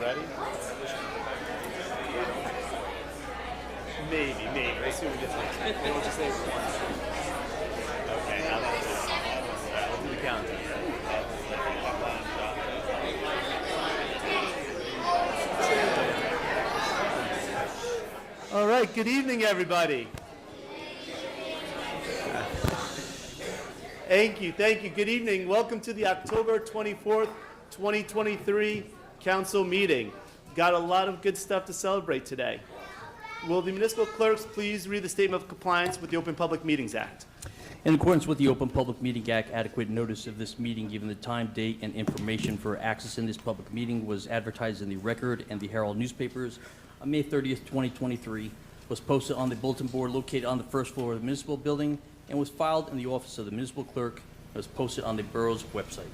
ready? Maybe. We'll see what we get next. Maybe we'll just say it once. Okay, now that's it. All right, we'll do the count. All right, good evening, everybody. Thank you. Good evening. Welcome to the October 24th, 2023 council meeting. Got a lot of good stuff to celebrate today. Will the municipal clerks please read the statement of compliance with the Open Public Meetings Act? In accordance with the Open Public Meeting Act, adequate notice of this meeting, given the time, date, and information for accessing this public meeting, was advertised in the Record and the Herald newspapers on May 30th, 2023, was posted on the bulletin board located on the first floor of the municipal building, and was filed in the office of the municipal clerk, and was posted on the borough's website.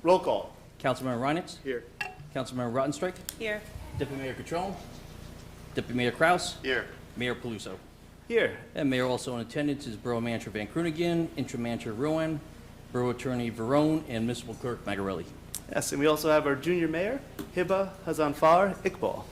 Roll call. Councilmember Reinitz? Here. Councilmember Rottenstreich? Here. Deputy Mayor Catrone? Deputy Mayor Kraus? Here. Mayor Peluso? Here. And Mayor also in attendance is Borough Manager Van Kroonigan, Interim Manager Rowan, Borough Attorney Verone, and Municipal Clerk Magarelli. Yes, and we also have our junior mayor, Hiba Hazanfar Iqbal.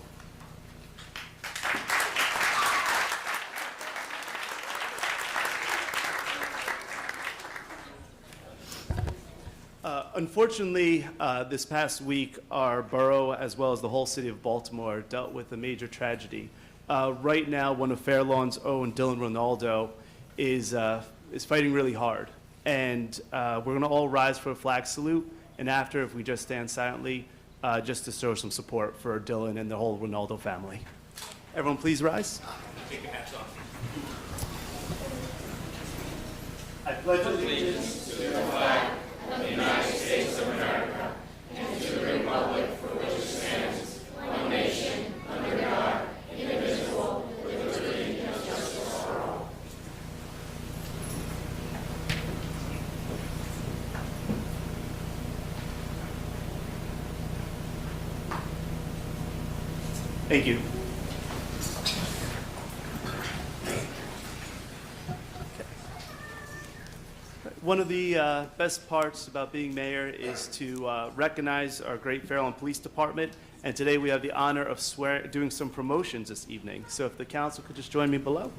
Unfortunately, this past week, our borough, as well as the whole city of Baltimore, dealt with a major tragedy. Right now, one of Fairlawn's own, Dylan Ronaldo, is fighting really hard. And we're going to all rise for a flag salute. And after, if we just stand silently, just to show some support for Dylan and the whole Ronaldo family. Everyone, please rise. Take your hats off. I pledge allegiance to the flag of the United States of America and to the republic for which it stands, one nation, under God, indivisible, with liberty and justice for all. Thank you. One of the best parts about being mayor is to recognize our great Fairlawn Police Department, and today we have the honor of doing some promotions this evening. So if the council could just join me below.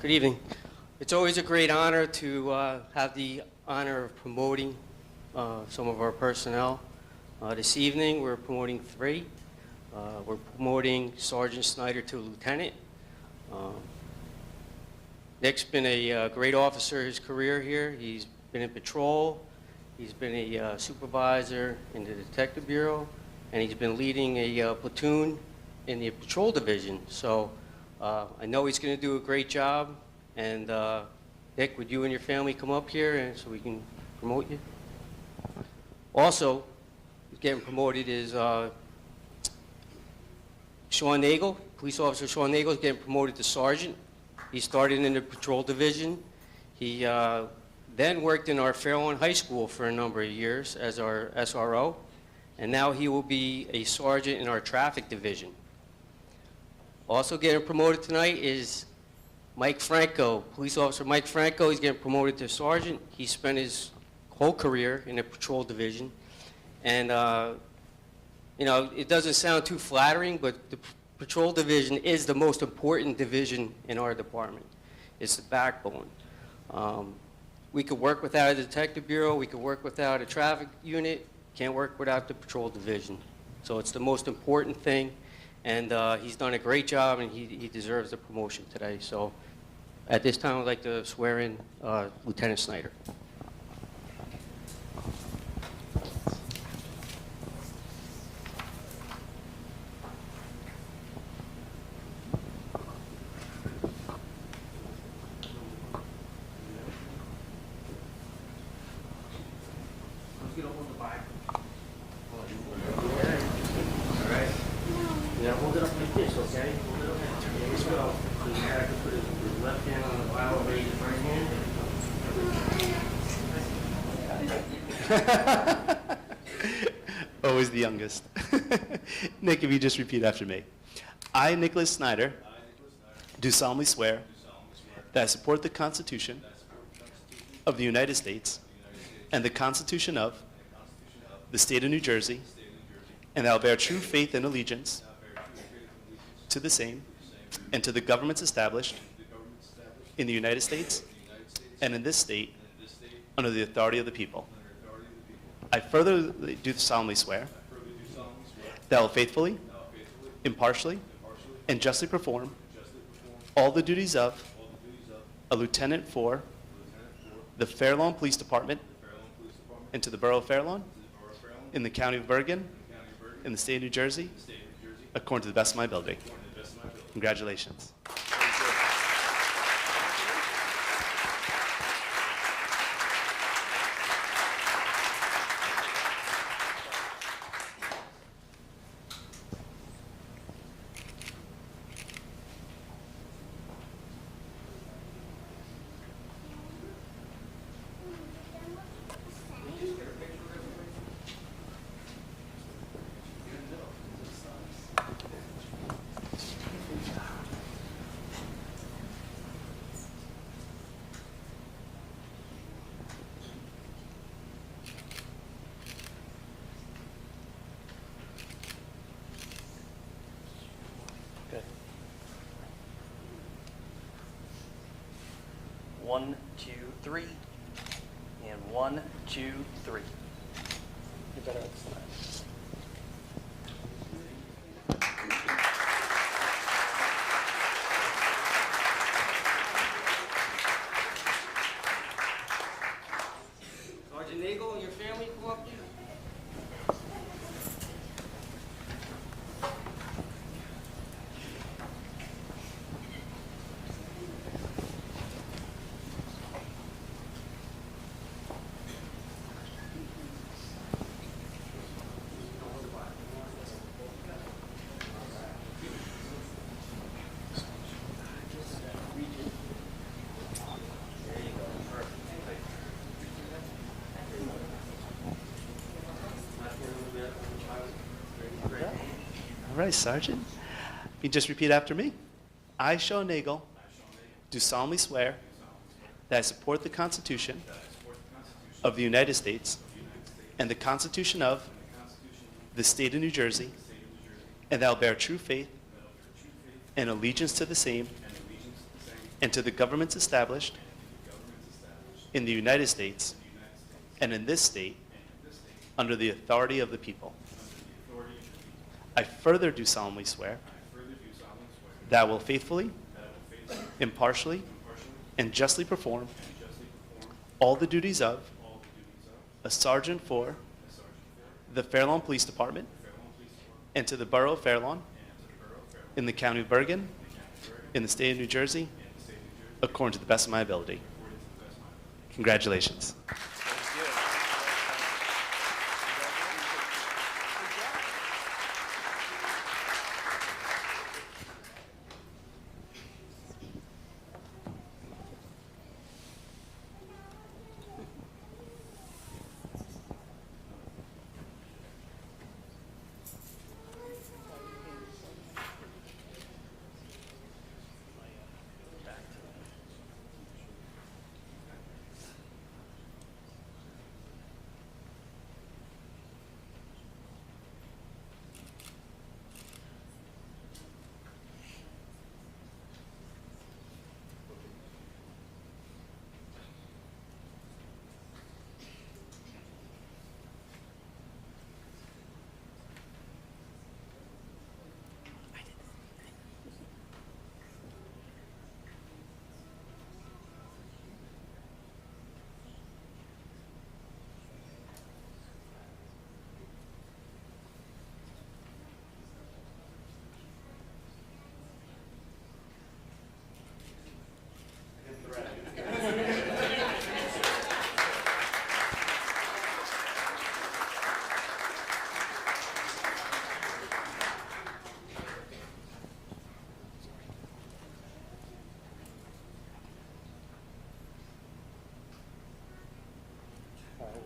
Good evening. It's always a great honor to have the honor of promoting some of our personnel. This evening we're promoting 3. We're promoting Sergeant Snyder to Lieutenant. Nick's been a great officer his career here. He's been in patrol, he's been a supervisor in the Detective Bureau, and he's been leading a platoon in the patrol division. So I know he's going to do a great job, and Nick, would you and your family come up here and so we can promote you? Also, getting promoted is Sean Nagel, Police Officer Sean Nagel is getting promoted to Sergeant. He started in the patrol division. He then worked in our Fairlawn High School for a number of years as our SRO, and now he will be a sergeant in our traffic division. Also getting promoted tonight is Mike Franco, Police Officer Mike Franco. He's getting promoted to sergeant. He spent his whole career in the patrol division. And, you know, it doesn't sound too flattering, but the patrol division is the most important division in our department. It's the backbone. We could work without a detective bureau. We could work without a traffic unit. Can't work without the patrol division. So it's the most important thing. And he's done a great job, and he deserves the promotion today. So at this time, I'd like to swear in Lieutenant Snyder. Now hold it up like this, okay? Hold it up. Here we go. So you have to put his left hand on the Bible, raise his right hand. Always the youngest. Nick, if you just repeat after me. I, Nicholas Snyder, do solemnly swear that I support the Constitution of the United States and the Constitution of the State of New Jersey, and that I will bear true faith and allegiance to the same and to the governments established in the United States and in this state under the authority of the people. I further do solemnly swear that I will faithfully, impartially, and justly perform all the duties of a lieutenant for the Fair Lawn Police Department and to the Borough of Fair Lawn in the County of Bergen in the State of New Jersey according to the best of my ability. Congratulations. Okay. 1, 2, 3. And 1, 2, 3. You better outside. Sergeant Nagel and your family, come up here. All right, Sergeant. You just repeat after me. I, Sean Nagel, do solemnly swear that I support the Constitution of the United States and the Constitution of the State of New Jersey, and that I will bear true faith and allegiance to the same and to the governments established in the United States and in this state under the authority of the people. I further do solemnly swear that I will faithfully, impartially, and justly perform all the duties of a sergeant for the Fair Lawn Police Department and to the Borough of Fair Lawn in the County of Bergen in the State of New Jersey according to the best of my ability. Congratulations.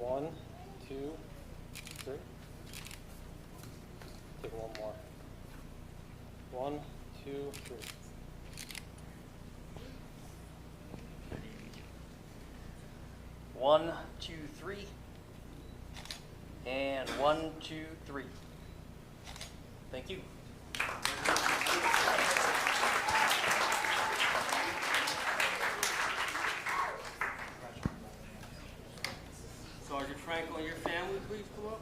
1, 2, 3. Take one more. 1, 2, 3. One, two, three. And 1, 2, 3. Thank you. Sergeant Franco and your family, please come up.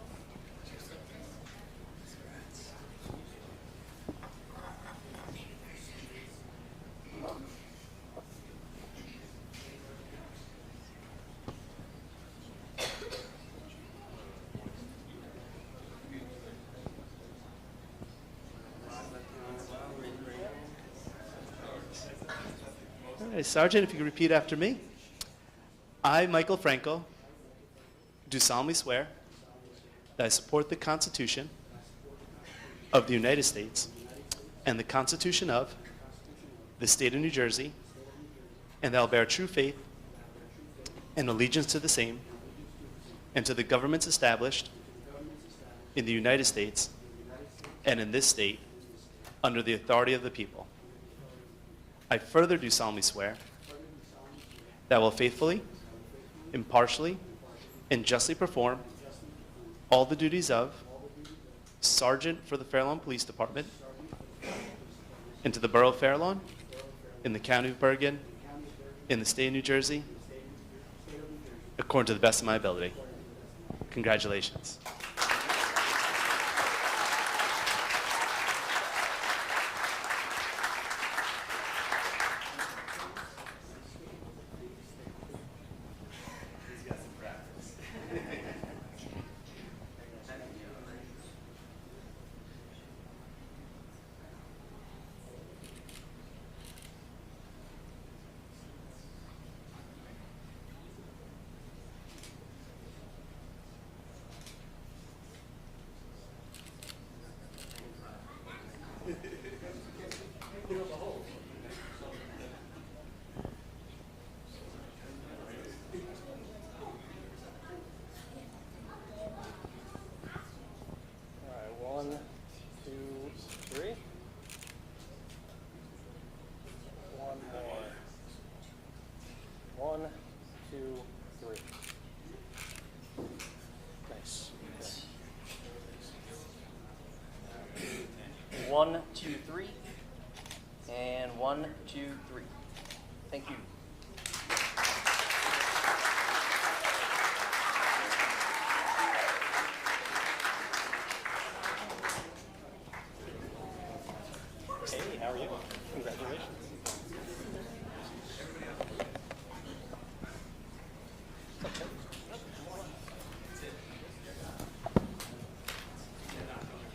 All right, Sergeant, if you could repeat after me. I, Michael Franco, do solemnly swear that I support the Constitution of the United States and the Constitution of the State of New Jersey, and that I will bear true faith and allegiance to the same and to the governments established in the United States and in this state under the authority of the people. I further do solemnly swear that I will faithfully, impartially, and justly perform all the duties of Sergeant for the Fair Lawn Police Department into the Borough of Fair Lawn, in the County of Bergen, in the State of New Jersey, according to the best of my ability. Congratulations. All right, 1, 2, 3. One more. 1, 2, 3. Nice. 1, 2, 3. And 1, 2, 3. Thank you. Hey, how are you? Congratulations.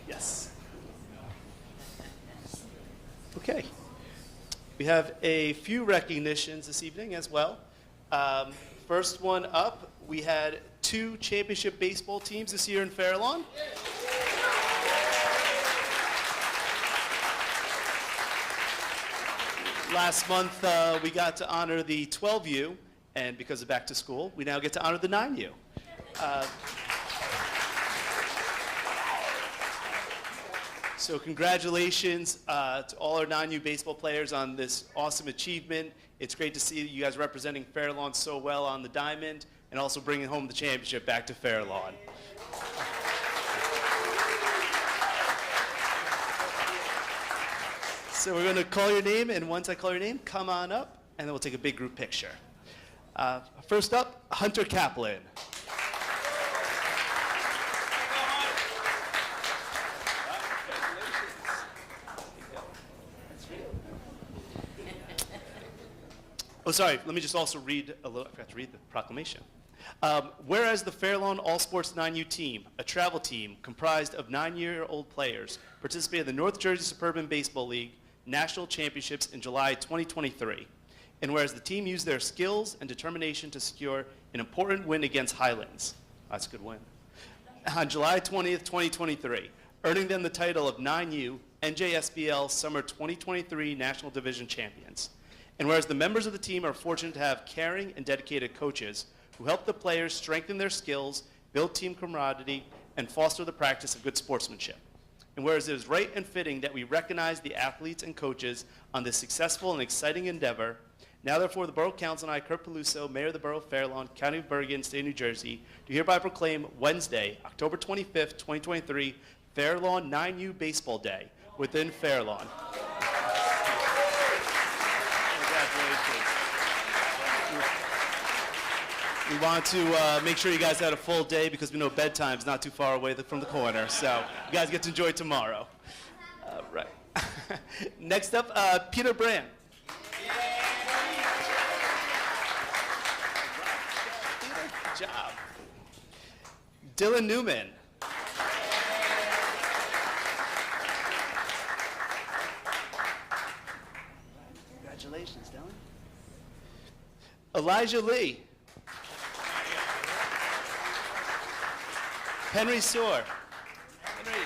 Yes. Okay. We have a few recognitions this evening as well. First one up, we had 2 championship baseball teams this year in Fair Lawn. Last month, we got to honor the 12U, and because of back to school, we now get to honor the 9U. So congratulations to all our 9U baseball players on this awesome achievement. It's great to see you guys representing Fair Lawn so well on the diamond and also bringing home the championship back to Fair Lawn. So we're going to call your name, and once I call your name, come on up, and then we'll take a big group picture. First up, Hunter Kaplan. Oh, sorry, let me just also read a little, I forgot to read the proclamation. Whereas the Fair Lawn All Sports 9U team, a travel team comprised of 9-year-old players, participated in the North Jersey Suburban Baseball League National Championships in July 2023. And whereas the team used their skills and determination to secure an important win against Highlands, that's a good win, on July 20th, 2023, earning them the title of 9U NJSBL Summer 2023 National Division Champions. And whereas the members of the team are fortunate to have caring and dedicated coaches who help the players strengthen their skills, build team camaraderie, and foster the practice of good sportsmanship. And whereas it is right and fitting that we recognize the athletes and coaches on this successful and exciting endeavor, now therefore the Borough Council and I, Kurt Peluso, Mayor of the Borough of Fair Lawn, County of Bergen, State of New Jersey, do hereby proclaim Wednesday, October 25th, 2023, Fair Lawn 9U Baseball Day within Fair Lawn. Congratulations. We want to make sure you guys had a full day because we know bedtime's not too far away from the corner, so you guys get to enjoy tomorrow. Right. Next up, Peter Brand. Good job. Dylan Newman. Congratulations, Dylan. Elijah Lee. Henry Soar. Henry.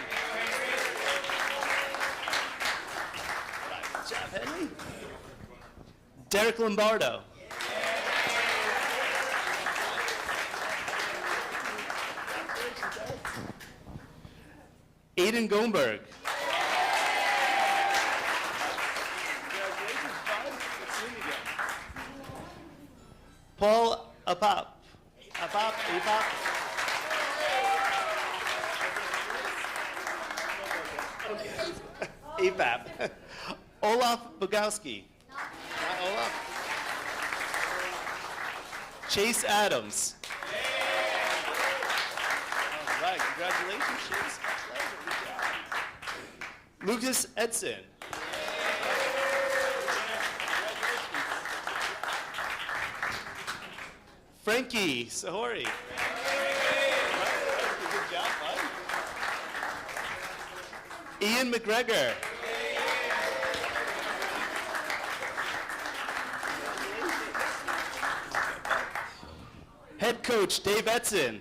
Good job, Henry. Derek Lombardo. Aiden Gomberg. Paul Apap. Apap. APAP. Olaf Bogowski. Not Olaf. Chase Adams. All right, congratulations, Chase. Good job. Lucas Edson. Frankie Sahori. Good job, bud. Ian McGregor. Head coach Dave Etson.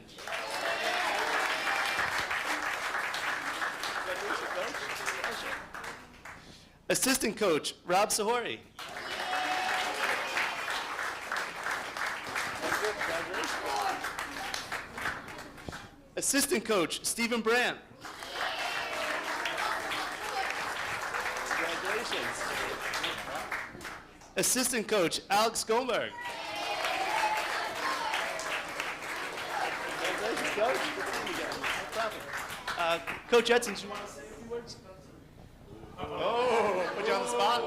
Assistant coach Rob Sahori. Assistant coach Stephen Brandt. Congratulations. Assistant coach Alex Gomberg. Congratulations, coach. Good seeing you again. No problem. Coach Edson, do you want to say a few words? Oh, put you on the spot.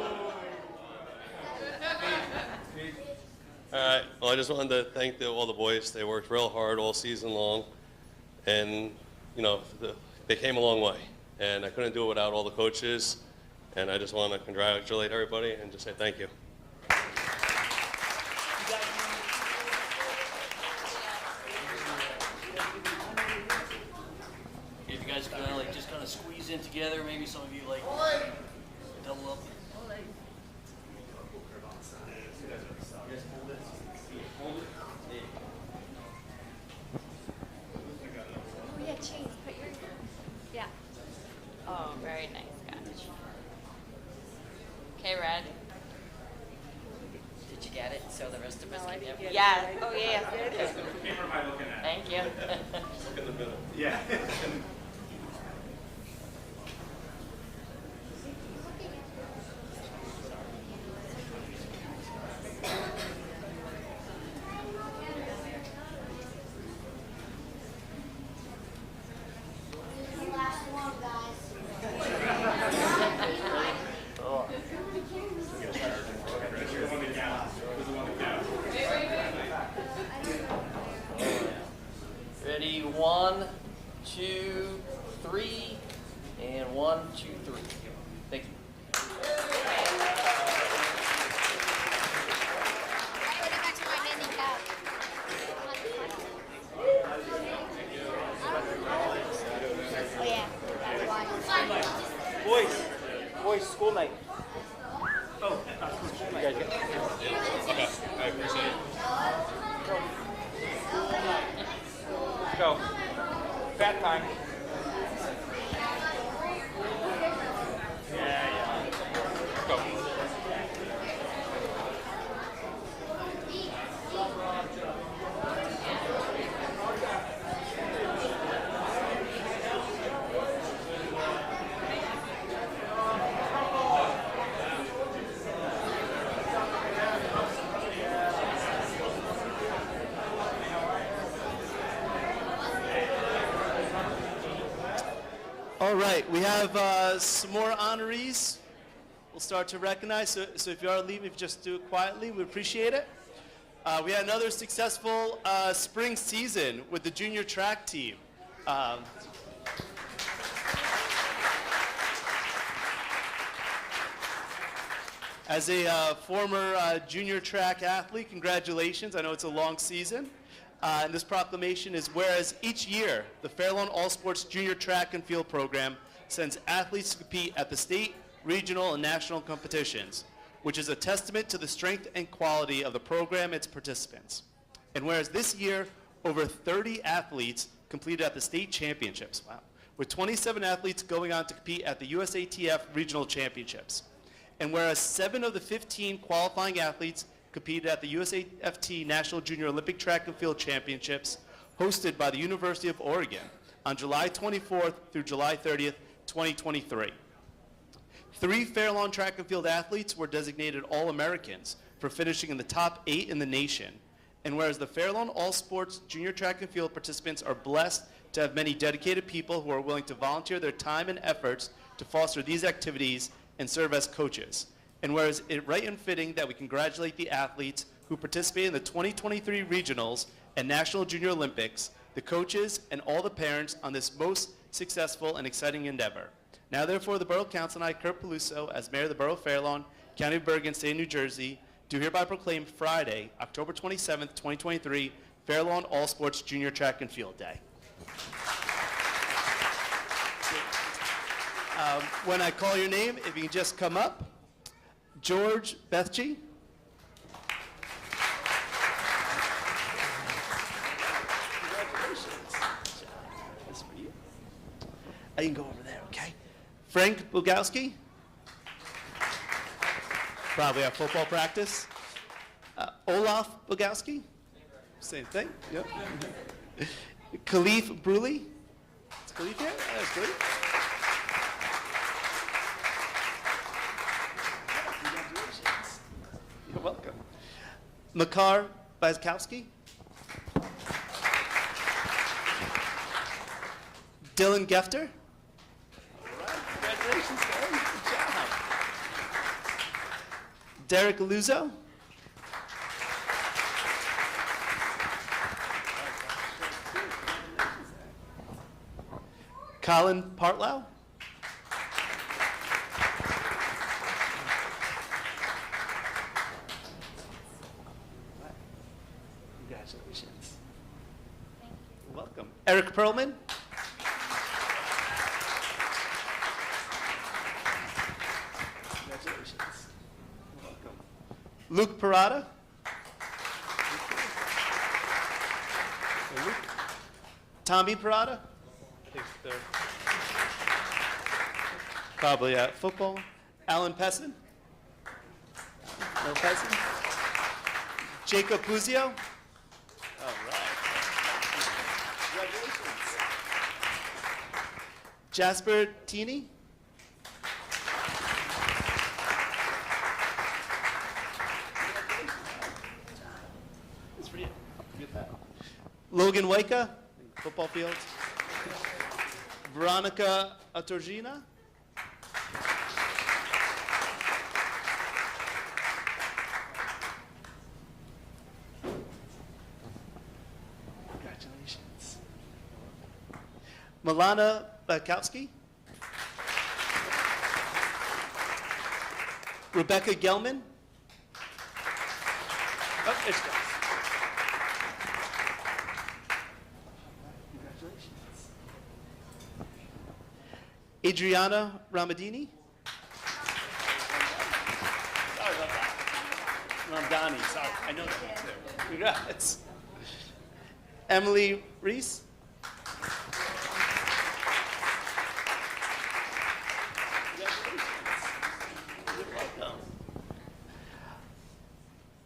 All right. Well, I just wanted to thank all the boys. They worked real hard all season long, and they came a long way. And I couldn't do it without all the coaches. And I just want to congratulate everybody and just say thank you. If you guys kind of just kind of squeeze in together, maybe some of you double up. Oh yeah, Chase, put your, yeah. Oh, very nice, guys. Okay, Red. Did you get it? So the rest of us can get it? Yeah. Oh, yeah. Thank you. Look in the middle. Yeah. Last one, guys. Ready? 1, 2, 3, and 1, 2, 3. Thank you. I would have back to my handicap. Oh yeah, that's why. Boys, school night. Go. Fat time. Yeah. Go. We have some more honorees. We'll start to recognize. So if you are leaving, if you just do it quietly, we appreciate it. We had another successful spring season with the junior track team. As a former junior track athlete, congratulations. I know it's a long season. And this proclamation is whereas each year, the Fairlawn All Sports Junior Track and Field Program sends athletes to compete at the state, regional, and national competitions, which is a testament to the strength and quality of the program and its participants. And whereas this year, over 30 athletes completed at the state championships, wow, with 27 athletes going on to compete at the USATF Regional Championships. And whereas 7 of the 15 qualifying athletes competed at the USAFT National Junior Olympic Track and Field Championships hosted by the University of Oregon on July 24th through July 30th, 2023. 3 Fairlawn track and field athletes were designated All-Americans for finishing in the top 8 in the nation. And whereas the Fairlawn All Sports Junior Track and Field participants are blessed to have many dedicated people who are willing to volunteer their time and efforts to foster these activities and serve as coaches. And whereas it's right and fitting that we congratulate the athletes who participated in the 2023 Regionals and National Junior Olympics, the coaches, and all the parents on this most successful and exciting endeavor. Now therefore, the Borough Council and I, Kurt Peluso, as Mayor of the Borough of Fairlawn, County of Bergen, State of New Jersey, do hereby proclaim Friday, October 27th, 2023, Fairlawn All Sports Junior Track and Field Day. When I call your name, if you can just come up. George Bethji. Congratulations. That's for you. I can go over there, okay? Frank Bugowski. Probably at football practice. Olaf Bugowski. Same thing. Yep. Khalif Bruley. Is Khalif here? That's Khalif. You're welcome. Makar Bazkowski. Dylan Gefter. All right, congratulations, Dylan. Good job. Derek Luzo. Colin Partlow. Congratulations. Thank you. You're welcome. Eric Perlman. Congratulations. You're welcome. Luke Parada. Hey, Luke. Tommy Parada. I think they're probably at football. Alan Pessin. No Pessin. Jacob Puzio. All right. Congratulations. Jasper Teeny. It's for you. Get that. Logan Waika, football field. Veronica Atorgina. Congratulations. Milana Bakowski. Rebecca Gelman. Oh, there she goes. Congratulations. Adriana Ramadini. Sorry about that. Ramdani, sorry. I know that one too. Congrats. Emily Reese. You're welcome.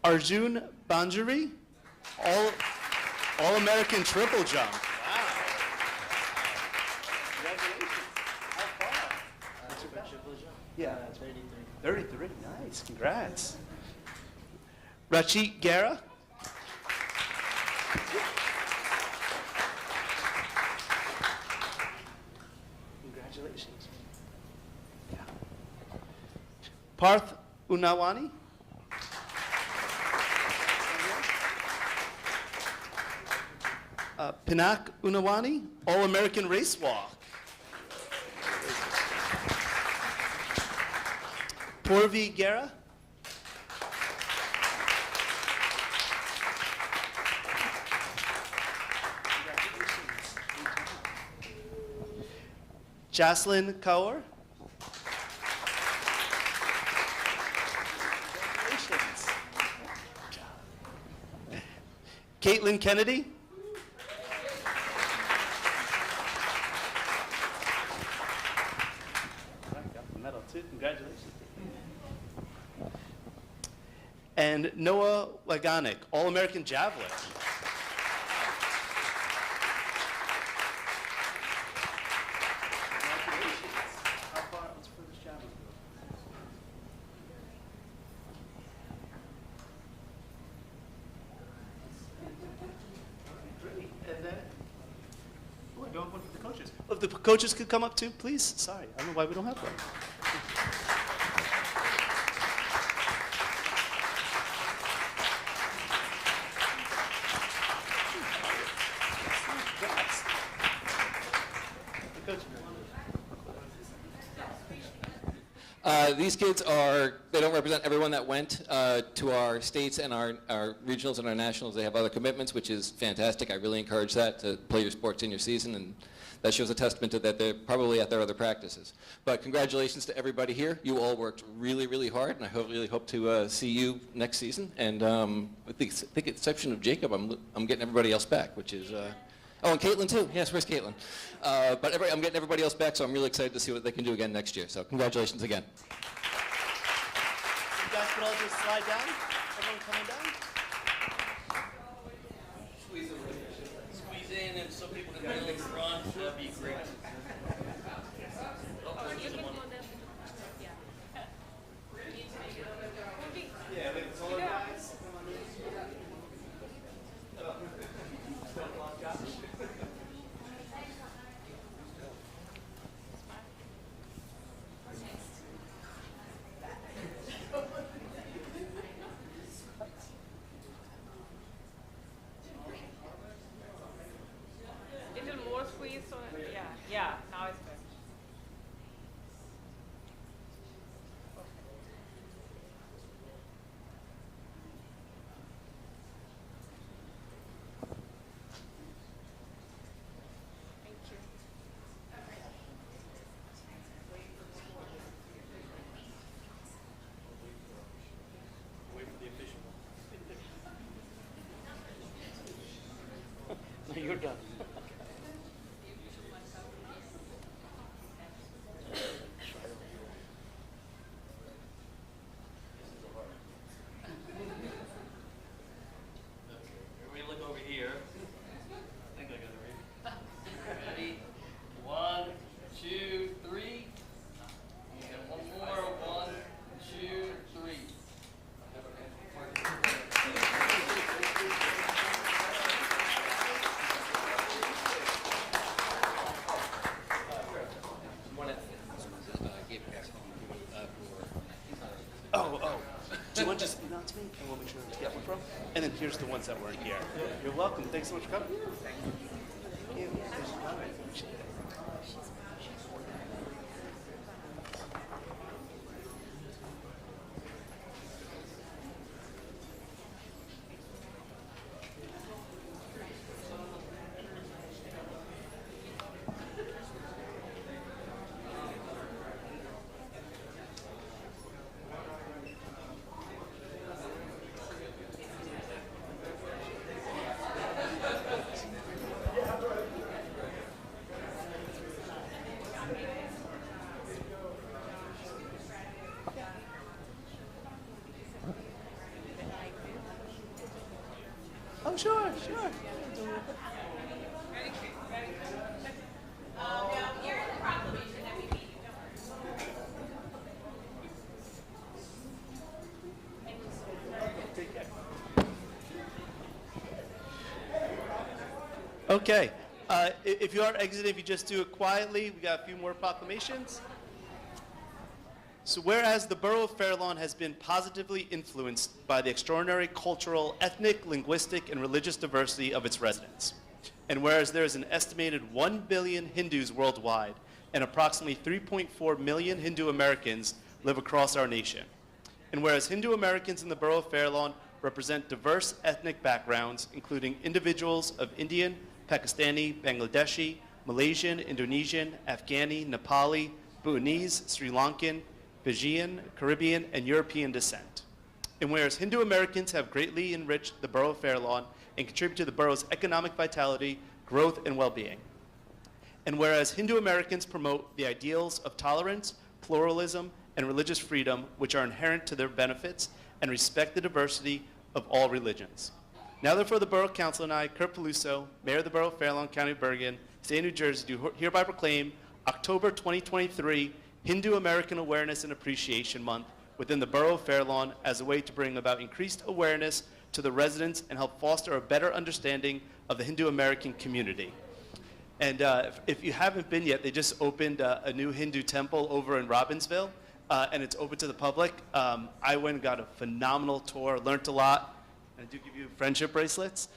Arjun Banjari, All-American triple jump. Wow. Congratulations. How far? Yeah. 33. Nice. Congrats. Rachit Guerra. Congratulations. Parth Unawani. Pinak Unawani, All-American Race Walk. Purvi Guerra. Jaslyn Kaur. Congratulations. Caitlin Kennedy. Got the medal too. Congratulations. And Noah Laganik, All-American Javelin. How far was furthest javelin? Great. And then, oh, I don't have one for the coaches. If the coaches could come up too, please. Sorry, I don't know why we don't have one. Congrats. The coach. These kids they don't represent everyone that went to our states and our regionals and our nationals. They have other commitments, which is fantastic. I really encourage that, to play your sports in your season, and that shows a testament to that they're probably at their other practices. But congratulations to everybody here. You all worked really, really hard, and I really hope to see you next season. And with the exception of Jacob, I'm getting everybody else back, which is... Oh, and Caitlin too. Yes, where's Caitlin? But I'm getting everybody else back, so I'm really excited to see what they can do again next year. So congratulations again. You guys could all just slide down? Everyone coming down? Squeeze in and some people can go in front. That'd be great. Yeah, wait, it's all guys. Little more squeeze, so yeah, now it's good. Thank you. Wait for the official. No, you're done. Everybody look over here. I think I got it right. Ready? 1, 2, 3. And one more. 1, 2, 3. Oh. Do you want to just email it to me, and we'll make sure to get one from? And then here's the ones that weren't here. You're welcome. Thanks so much for coming. Thank you. All right. Appreciate it. Oh, sure. Take care. Okay. If you are exiting, if you just do it quietly, we got a few more proclamations. So whereas the borough of Fairlawn has been positively influenced by the extraordinary cultural, ethnic, linguistic, and religious diversity of its residents, and whereas there is an estimated 1 billion Hindus worldwide and approximately 3.4 million Hindu Americans live across our nation, and whereas Hindu Americans in the borough of Fairlawn represent diverse ethnic backgrounds, including individuals of Indian, Pakistani, Bangladeshi, Malaysian, Indonesian, Afghani, Nepali, Bhutanese, Sri Lankan, Fijian, Caribbean, and European descent. And whereas Hindu Americans have greatly enriched the borough of Fairlawn and contribute to the borough's economic vitality, growth, and well-being. And whereas Hindu Americans promote the ideals of tolerance, pluralism, and religious freedom, which are inherent to their benefits, and respect the diversity of all religions. Now therefore the Borough Council and I, Kurt Peluso, Mayor of the Borough of Fairlawn, County of Bergen, State of New Jersey, do hereby proclaim October 2023 Hindu American Awareness and Appreciation Month within the Borough of Fairlawn as a way to bring about increased awareness to the residents and help foster a better understanding of the Hindu American community. And if you haven't been yet, they just opened a new Hindu temple over in Robbinsville, and it's open to the public. I went and got a phenomenal tour, learned a lot, and I do give you friendship bracelets.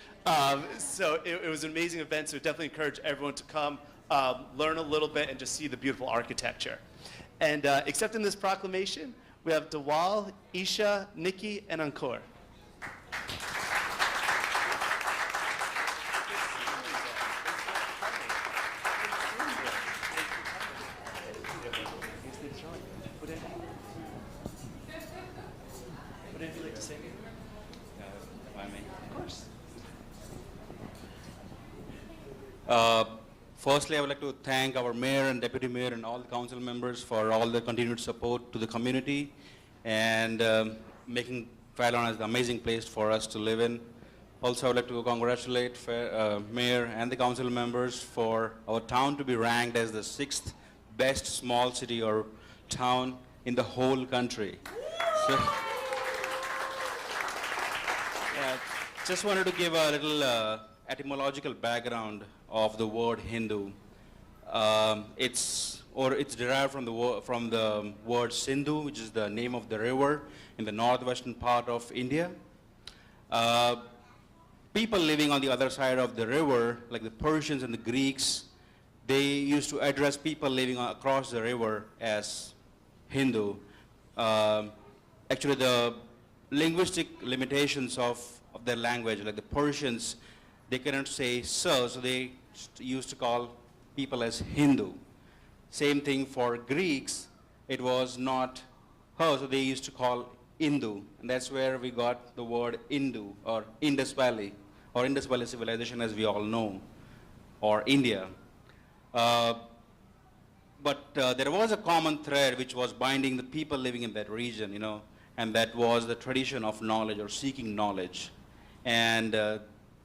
So it was an amazing event, so definitely encourage everyone to come, learn a little bit, and just see the beautiful architecture. And accepting this proclamation, we have Dawal, Isha, Nikki, and Ankur. Would anyone like to say anything? If I may. Of course. Firstly, I would like to thank our mayor and deputy mayor and all the council members for all the continued support to the community and making Fairlawn as the amazing place for us to live in. Also, I would like to congratulate mayor and the council members for our town to be ranked as the 6th best small city or town in the whole country. So, just wanted to give a little etymological background of the word Hindu. It's derived from the word Sindhu, which is the name of the river in the northwestern part of India. People living on the other side of the river, like the Persians and the Greeks, they used to address people living across the river as Hindu. Actually, the linguistic limitations of their language, like the Persians, they cannot say sir, so they used to call people as Hindu. Same thing for Greeks, it was not her, so they used to call Indu, and that's where we got the word Indu, or Indus Valley civilization as we all know, or India. But there was a common thread which was binding the people living in that region, you know, and that was the tradition of knowledge or seeking knowledge. And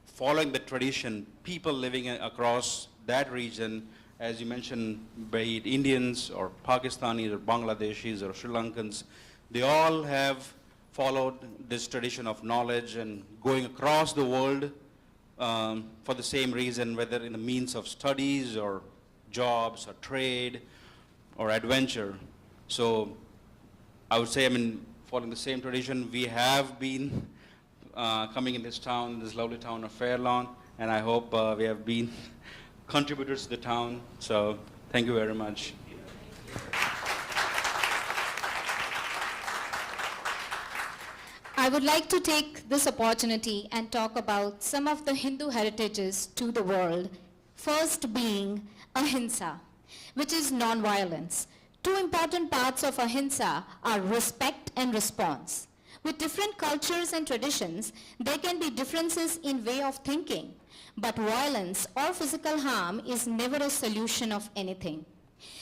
following the tradition, people living across that region, as you mentioned, be it Indians or Pakistanis or Bangladeshis or Sri Lankans, they all have followed this tradition of knowledge and going across the world for the same reason, whether in the means of studies or jobs or trade or adventure. So I would say, following the same tradition, we have been coming in this town, this lovely town of Fairlawn, and I hope we have been contributors to the town. So thank you very much. I would like to take this opportunity and talk about some of the Hindu heritages to the world. First being ahimsa, which is non-violence. Two important parts of ahimsa are respect and response. With different cultures and traditions, there can be differences in way of thinking, but violence or physical harm is never a solution of anything.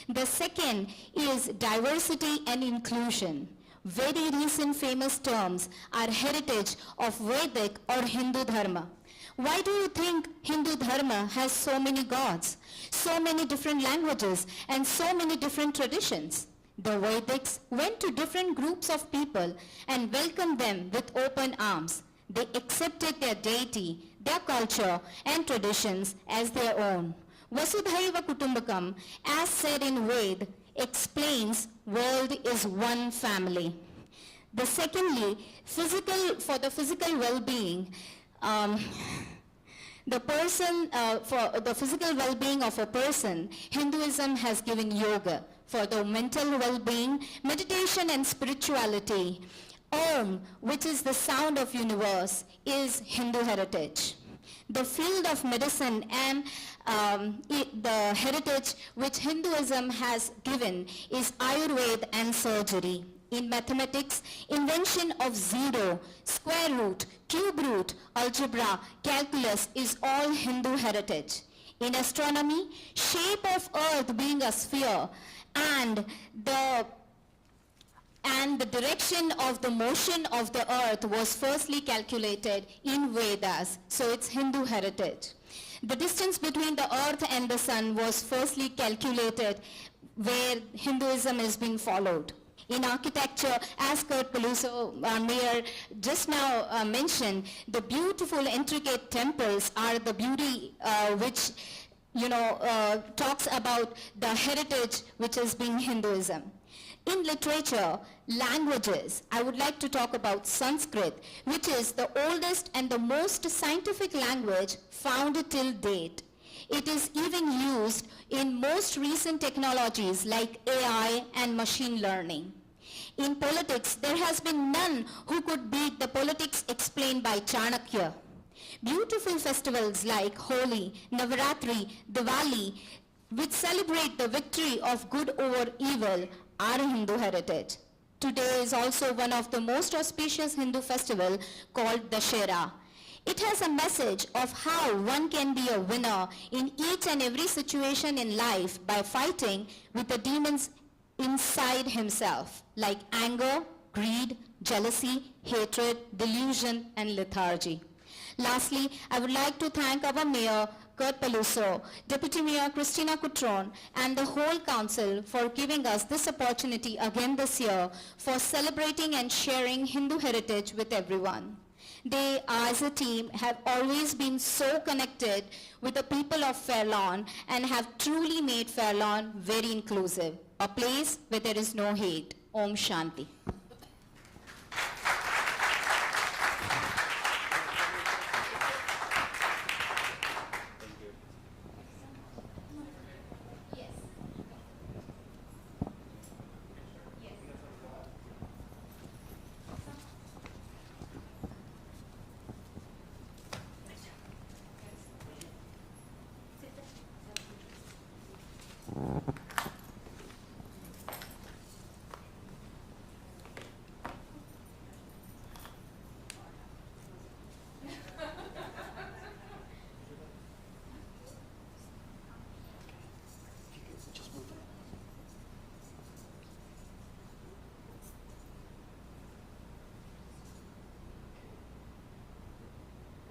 The second is diversity and inclusion. Very recent famous terms are heritage of Vedic or Hindu Dharma. Why do you think Hindu Dharma has so many gods, so many different languages, and so many different traditions? The Vedics went to different groups of people and welcomed them with open arms. They accepted their deity, their culture, and traditions as their own. Vasudhaiva Kutumbakam, as said in Ved, explains world is one family. The secondly, for the physical well-being, for the physical well-being of a person, Hinduism has given yoga. For the mental well-being, meditation and spirituality, Om, which is the sound of universe, is Hindu heritage. The field of medicine and the heritage which Hinduism has given is Ayurveda and surgery. In mathematics, invention of zero, square root, cube root, algebra, calculus is all Hindu heritage. In astronomy, shape of earth being a sphere and the direction of the motion of the earth was firstly calculated in Vedas, so it's Hindu heritage. The distance between the earth and the sun was firstly calculated where Hinduism is being followed. In architecture, as Kurt Peluso, our mayor, just now mentioned, the beautiful intricate temples are the beauty which talks about the heritage which is being Hinduism. In literature, languages, I would like to talk about Sanskrit, which is the oldest and the most scientific language found till date. It is even used in most recent technologies like AI and machine learning. In politics, there has been none who could beat the politics explained by Chanakya. Beautiful festivals like Holi, Navaratri, Diwali, which celebrate the victory of good over evil, are Hindu heritage. Today is also one of the most auspicious Hindu festival called Dashera. It has a message of how one can be a winner in each and every situation in life by fighting with the demons inside himself, like anger, greed, jealousy, hatred, delusion, and lethargy. Lastly, I would like to thank our Mayor, Kurt Peluso, Deputy Mayor Christina Coutron, and the whole council for giving us this opportunity again this year for celebrating and sharing Hindu heritage with everyone. They, as a team, have always been so connected with the people of Fairlawn and have truly made Fairlawn very inclusive, a place where there is no hate. Om Shanti.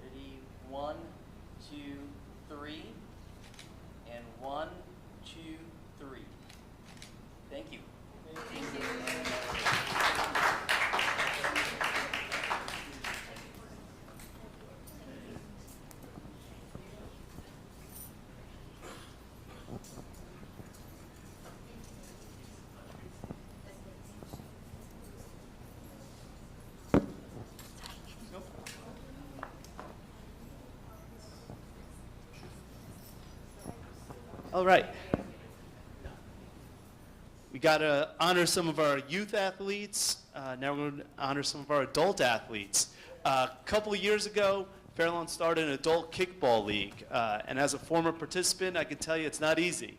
Ready? 1, 2, 3, and 1, 2, 3. Thank you. All right. We got to honor some of our youth athletes. Now we're going to honor some of our adult athletes. A couple of years ago, Fairlawn started an adult kickball league. And as a former participant, I can tell you it's not easy.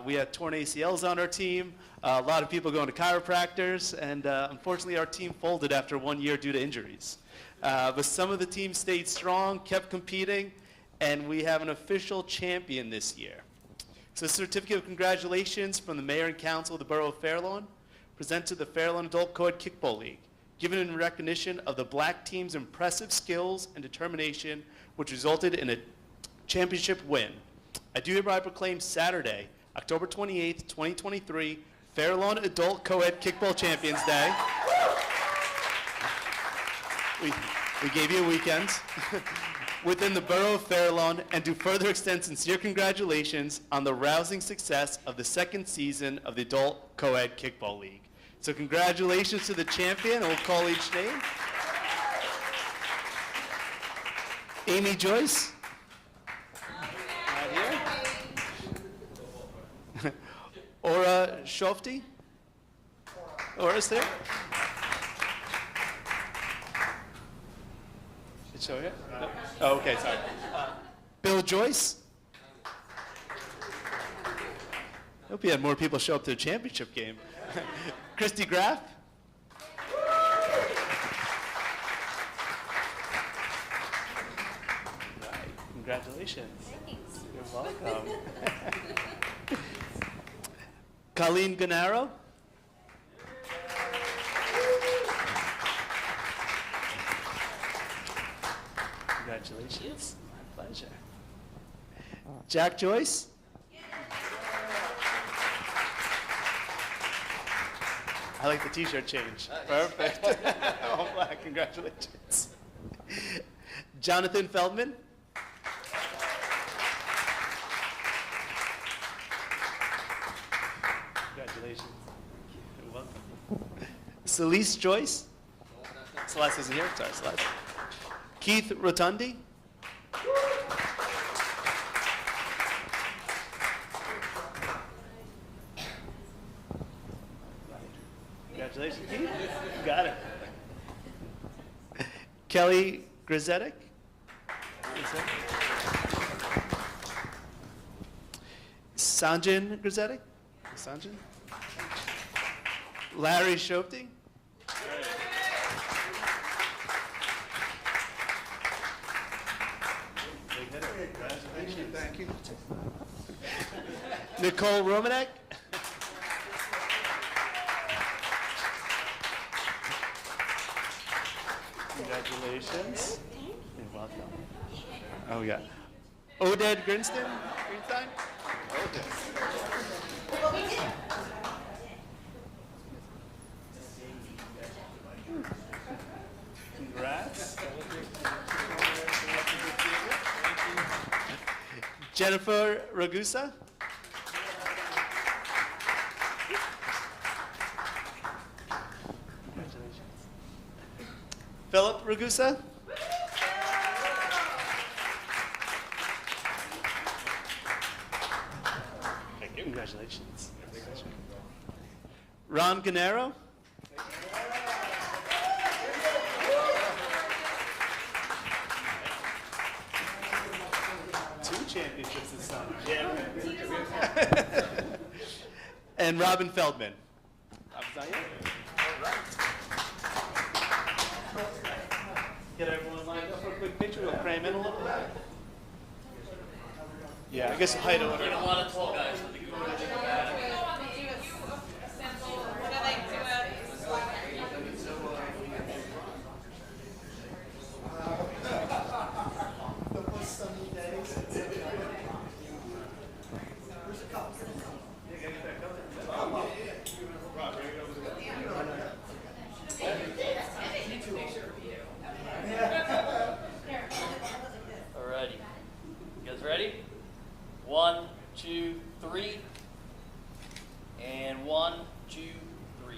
We had torn ACLs on our team, a lot of people going to chiropractors, and unfortunately our team folded after 1 year due to injuries. But some of the teams stayed strong, kept competing, and we have an official champion this year. So a certificate of congratulations from the Mayor and Council of the Borough of Fairlawn, presented to the Fairlawn Adult Co-ed Kickball League, given in recognition of the black team's impressive skills and determination, which resulted in a championship win. I do hereby proclaim Saturday, October 28th, 2023, Fairlawn Adult Co-ed Kickball Champions Day. We gave you a weekend. within the Borough of Fair Lawn and to further extend sincere congratulations on the rousing success of the second season of the Adult Co-ed Kickball League. So congratulations to the champion, and we'll call each name. Amy Joyce. Not here. Aura Shofty. Aura's there. Did it show here? No? Oh, okay, sorry. Bill Joyce. Hope you had more people show up to the championship game. Christy Graff. Right. Congratulations. Thanks. You're welcome. Colleen Gennaro. Congratulations. My pleasure. Jack Joyce. I like the t-shirt change. Perfect. All black. Congratulations. Jonathan Feldman. Congratulations. You're welcome. Celeste Joyce. Celeste isn't here. Sorry, Celeste. Keith Rotundi. Congratulations, Keith. You got it. Kelly Grizetic. Sanjin Grizetic. Sanjin. Larry Shopti. Thank you. Nicole Romanek. Congratulations. You're welcome. Oh, yeah. Oded Greenstein? Greenstein? Congrats. Jennifer Ragusa. Congratulations. Philip Ragusa. Thank you. Congratulations. Ron Gennaro. Championships this summer. And Robin Feldman. All right. Get everyone lined up for a quick picture. We'll cram in a little bit. Yeah, I guess height order. A lot of tall guys. Alrighty. You guys ready? 1, 2, 3. And 1, 2, 3.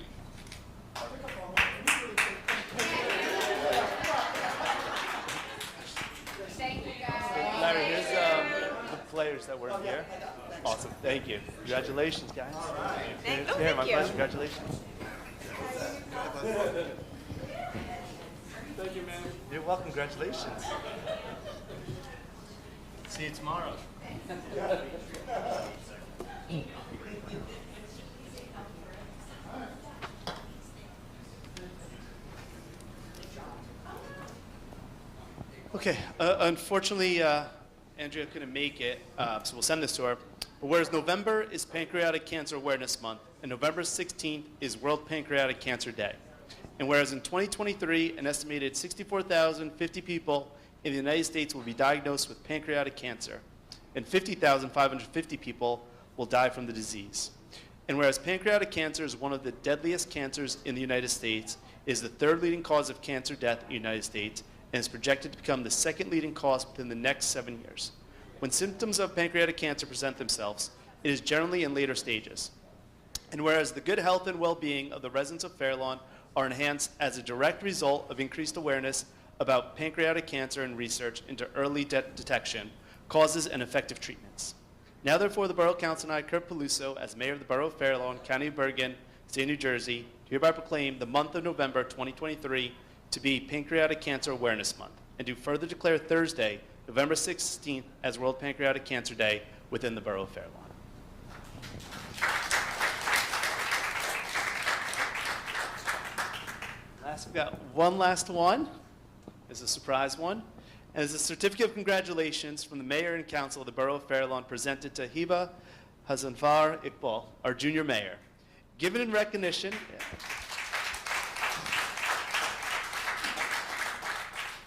Larry, here's the players that were here. Awesome. Thank you. Congratulations, guys. Thank My you. pleasure. Congratulations. Thank you, man. You're welcome. Congratulations. See you tomorrow. Okay. Unfortunately, Andrea couldn't make it, so we'll send this to her. But whereas November is Pancreatic Cancer Awareness Month, and November 16th is World Pancreatic Cancer Day. And whereas in 2023, an estimated 64,050 people in the United States will be diagnosed with pancreatic cancer, and 50,550 people will die from the disease. And whereas pancreatic cancer is one of the deadliest cancers in the United States, it is the third leading cause of cancer death in the United States, and is projected to become the second leading cause within the next 7 years. When symptoms of pancreatic cancer present themselves, it is generally in later stages. And whereas the good health and well-being of the residents of Fairlawn are enhanced as a direct result of increased awareness about pancreatic cancer and research into early detection, causes, and effective treatments. Now therefore, the Borough Council and I, Kurt Peluso, as Mayor of the Borough of Fairlawn, County of Bergen, State of New Jersey, hereby proclaim the month of November 2023 to be Pancreatic Cancer Awareness Month, and do further declare Thursday, November 16th, as World Pancreatic Cancer Day within the Borough of Fairlawn. We've got one last one. It's a surprise one. And it's a certificate of congratulations from the Mayor and Council of the Borough of Fairlawn presented to Hiba Hazanfar Iqbal, our junior mayor. Given in recognition,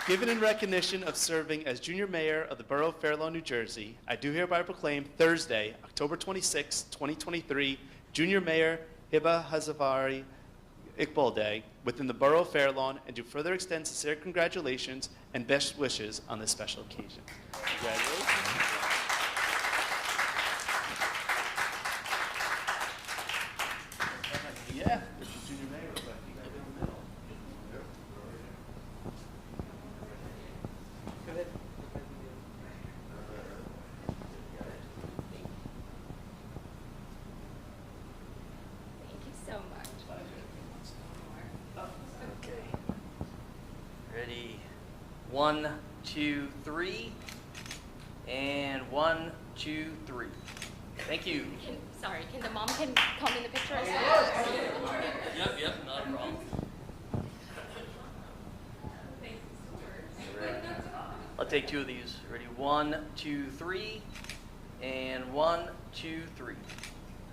given in recognition of serving as junior mayor of the Borough of Fairlawn, New Jersey, I do hereby proclaim Thursday, October 26, 2023, Junior Mayor Hiba Hazanfar Iqbal Day within the Borough of Fairlawn, and do further extend sincere congratulations and best wishes on this special occasion. Congratulations. Yeah, this is Junior Mayor, but you got to be in the middle. Go ahead. Thank you so much. Okay. Ready? 1, 2, 3. And 1, 2, 3. Thank you. Can the mom come in the picture as well? Yep, not a problem. Ready. I'll take 2 of these. Ready? 1, 2, 3. And 1, 2, 3.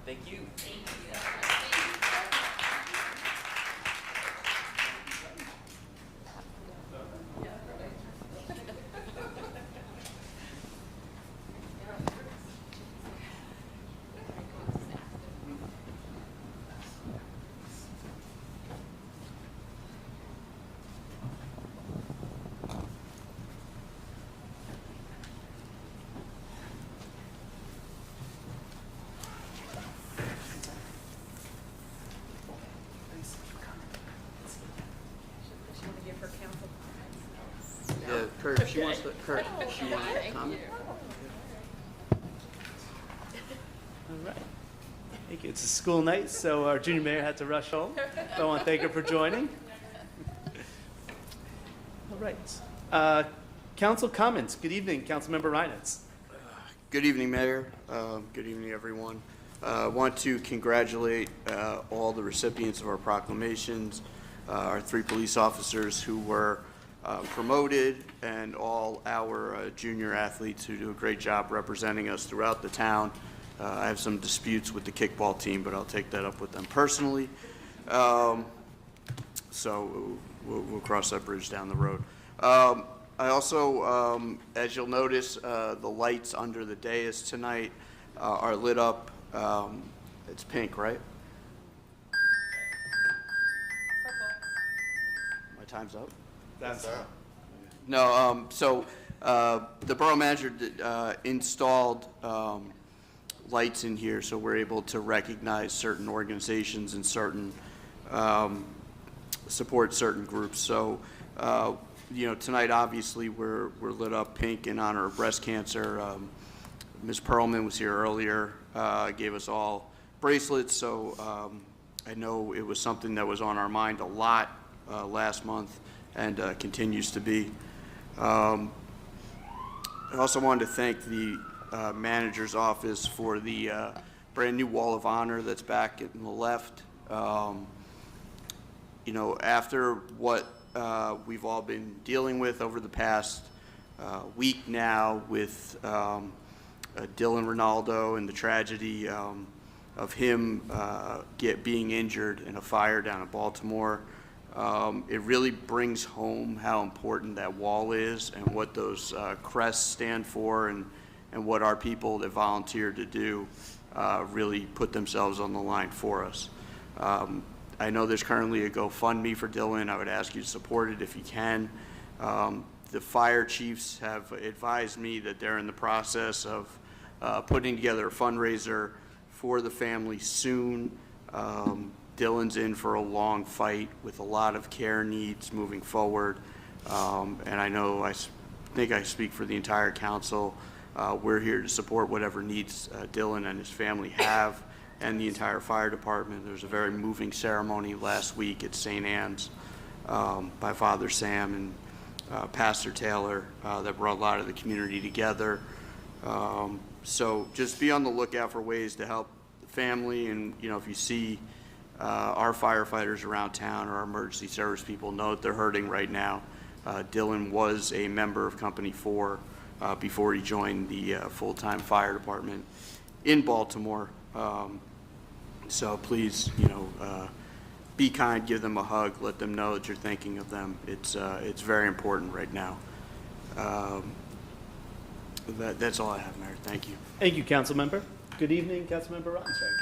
Thank you. Yeah, Kurt, she wants to comment. All right. Thank you. It's a school night, so our junior mayor had to rush home. So I want to thank her for joining. All right. Council comments. Good evening, Councilmember Reinitz. Good evening, Mayor. Good evening, everyone. I want to congratulate all the recipients of our proclamations, our 3 police officers who were promoted, and all our junior athletes who do a great job representing us throughout the town. I have some disputes with the kickball team, but I'll take that up with them personally. So we'll cross that bridge down the road. I also, as you'll notice, the lights under the dais tonight are lit up. It's pink, right? My time's up? That's No, so the borough manager installed lights in here, so we're able to recognize certain organizations and certain support certain groups. So, you know, tonight obviously we're lit up pink in honor of breast cancer. Ms. Perlman was here earlier, gave us all bracelets. So I know it was something that was on our mind a lot last month, and continues to be. I also wanted to thank the manager's office for the brand new wall of honor that's back in the left. You know, after what we've all been dealing with over the past week now with Dylan Ronaldo and the tragedy of him being injured in a fire down in Baltimore, it really brings home how important that wall is and what those crests stand for, and what our people that volunteer to do really put themselves on the line for us. I know there's currently a GoFundMe for Dylan. I would ask you to support it if you can. The fire chiefs have advised me that they're in the process of putting together a fundraiser for the family soon. Dylan's in for a long fight with a lot of care needs moving forward. And I know, I think I speak for the entire council. We're here to support whatever needs Dylan and his family have, and the entire fire department. There was a very moving ceremony last week at St. Anne's by Father Sam and Pastor Taylor that brought a lot of the community together. So just be on the lookout for ways to help the family, and if you see our firefighters around town or our emergency service people, know that they're hurting right now. Dylan was a member of Company 4 before he joined the full-time fire department in Baltimore. So please, be kind, give them a hug, let them know that you're thinking of them. It's very important right now. That's all I have, Mayor. Thank you. Thank you, council member. Good evening, council member Rottenstein.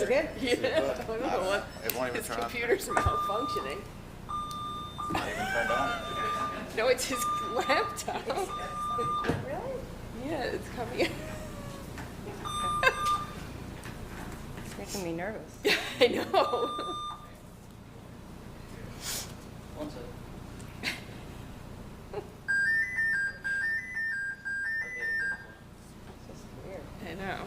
Okay. Yeah. I don't know what. His computer's malfunctioning. Not even turned on. No, it's his laptop. Really? Yeah, it's coming in. It's making me nervous. I know. I know.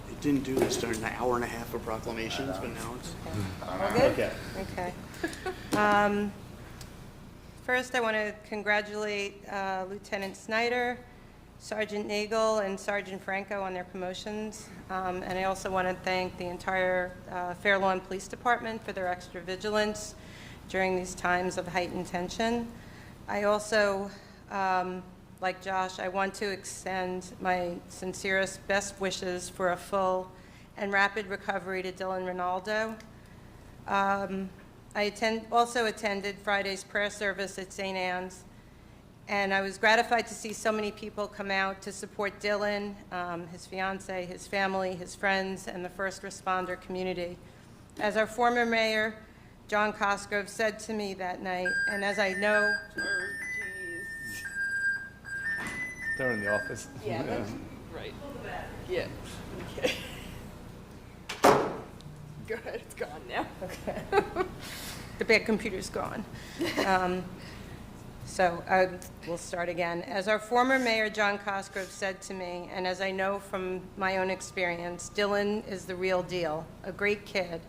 It didn't do this during the hour and a half of proclamations, but now it's... All good? Okay. Okay. First, I want to congratulate Lieutenant Snyder, Sergeant Nagel, and Sergeant Franco on their promotions. And I also want to thank the entire Fair Lawn Police Department for their extra vigilance during these times of heightened tension. I also, like Josh, I want to extend my sincerest best wishes for a full and rapid recovery to Dylan Ronaldo. I also attended Friday's prayer service at St. Anne's, and I was gratified to see so many people come out to support Dylan, his fiance, his family, his friends, and the first responder community. As our former mayor, John Cosgrove, said to me that night, and as I know... They're in the office. Yeah, that's right. Yeah. Okay. Good, it's gone now. Okay. The bad computer's gone. So we'll start again. As our former mayor, John Cosgrove, said to me, and as I know from my own experience, Dylan is the real deal, a great kid.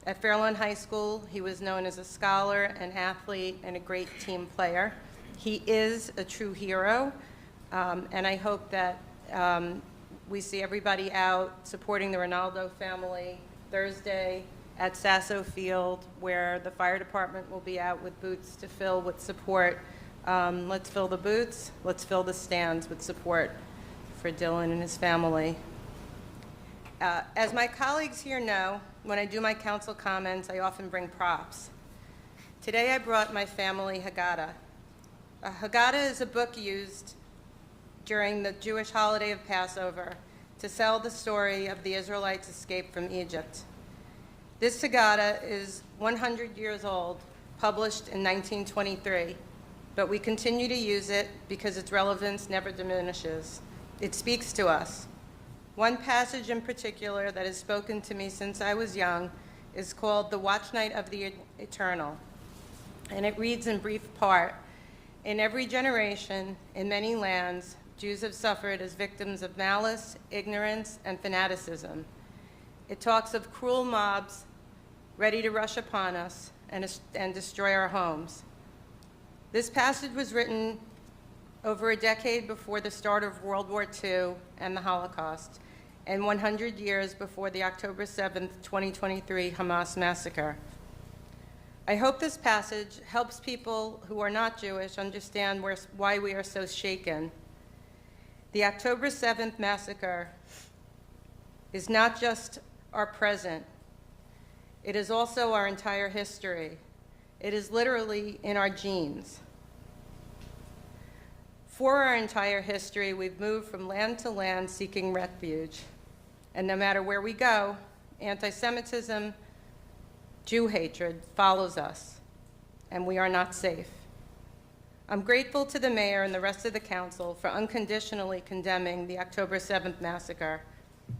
At Fairlawn High School, he was known as a scholar, an athlete, and a great team player. He is a true hero, and I hope that we see everybody out supporting the Ronaldo family Thursday at Sasso Field, where the fire department will be out with boots to fill with support. Let's fill the boots, let's fill the stands with support for Dylan and his family. As my colleagues here know, when I do my council comments, I often bring props. Today I brought my family Haggadah. A Haggadah is a book used during the Jewish holiday of Passover to tell the story of the Israelites' escape from Egypt. This Haggadah is 100 years old, published in 1923, but we continue to use it because its relevance never diminishes. It speaks to us. One passage in particular that has spoken to me since I was young is called The Watch Night of the Eternal, and it reads in brief part, "In every generation, in many lands, Jews have suffered as victims of malice, ignorance, and fanaticism. It talks of cruel mobs ready to rush upon us and destroy our homes." This passage was written over a decade before the start of World War II and the Holocaust, and 100 years before the October 7th, 2023 Hamas massacre. I hope this passage helps people who are not Jewish understand why we are so shaken. The October 7th massacre is not just our present, it is also our entire history. It is literally in our genes. For our entire history, we've moved from land to land seeking refuge. And no matter where we go, anti-Semitism, Jew hatred follows us, and we are not safe. I'm grateful to the mayor and the rest of the council for unconditionally condemning the October 7th massacre,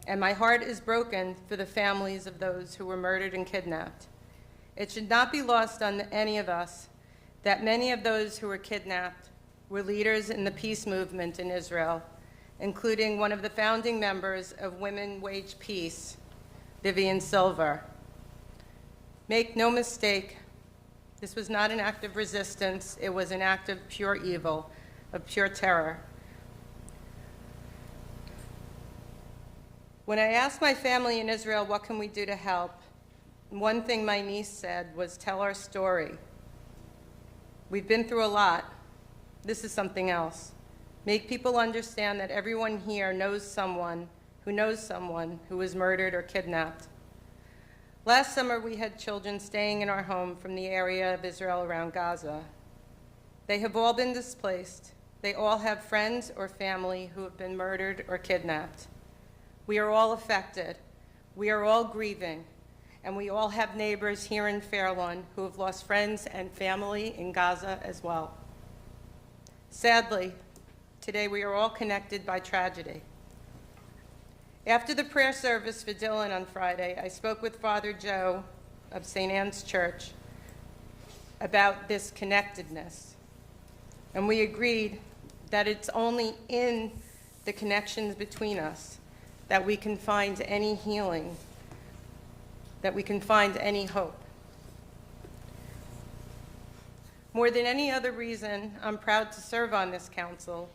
and my heart is broken for the families of those who were murdered and kidnapped. It should not be lost on any of us that many of those who were kidnapped were leaders in the peace movement in Israel, including one of the founding members of Women Wage Peace, Vivian Silver. Make no mistake, this was not an act of resistance, it was an act of pure evil, of pure terror. When I asked my family in Israel, what can we do to help? One thing my niece said was, tell our story. We've been through a lot. This is something else. Make people understand that everyone here knows someone who was murdered or kidnapped. Last summer, we had children staying in our home from the area of Israel around Gaza. They have all been displaced. They all have friends or family who have been murdered or kidnapped. We are all affected. We are all grieving. And we all have neighbors here in Fair Lawn who have lost friends and family in Gaza as well. Sadly, today we are all connected by tragedy. After the prayer service for Dylan on Friday, I spoke with Father Joe of St. Anne's Church about this connectedness. And we agreed that it's only in the connections between us that we can find any healing, that we can find any hope. More than any other reason, I'm proud to serve on this council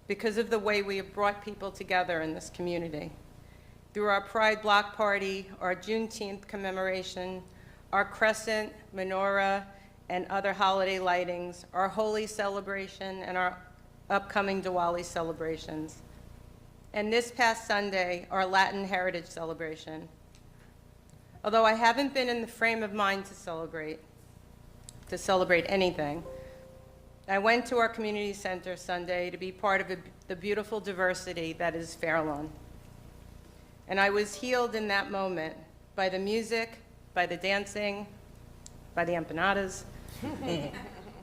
because of the way we have brought people together in this community. Through our Pride Block Party, our Juneteenth commemoration, our Crescent, Menorah, and other holiday lightings, our Holi celebration, and our upcoming Diwali celebrations. And this past Sunday, our Latin Heritage celebration. Although I haven't been in the frame of mind to celebrate anything, I went to our community center Sunday to be part of the beautiful diversity that is Fair Lawn. And I was healed in that moment by the music, by the dancing, by the empanadas,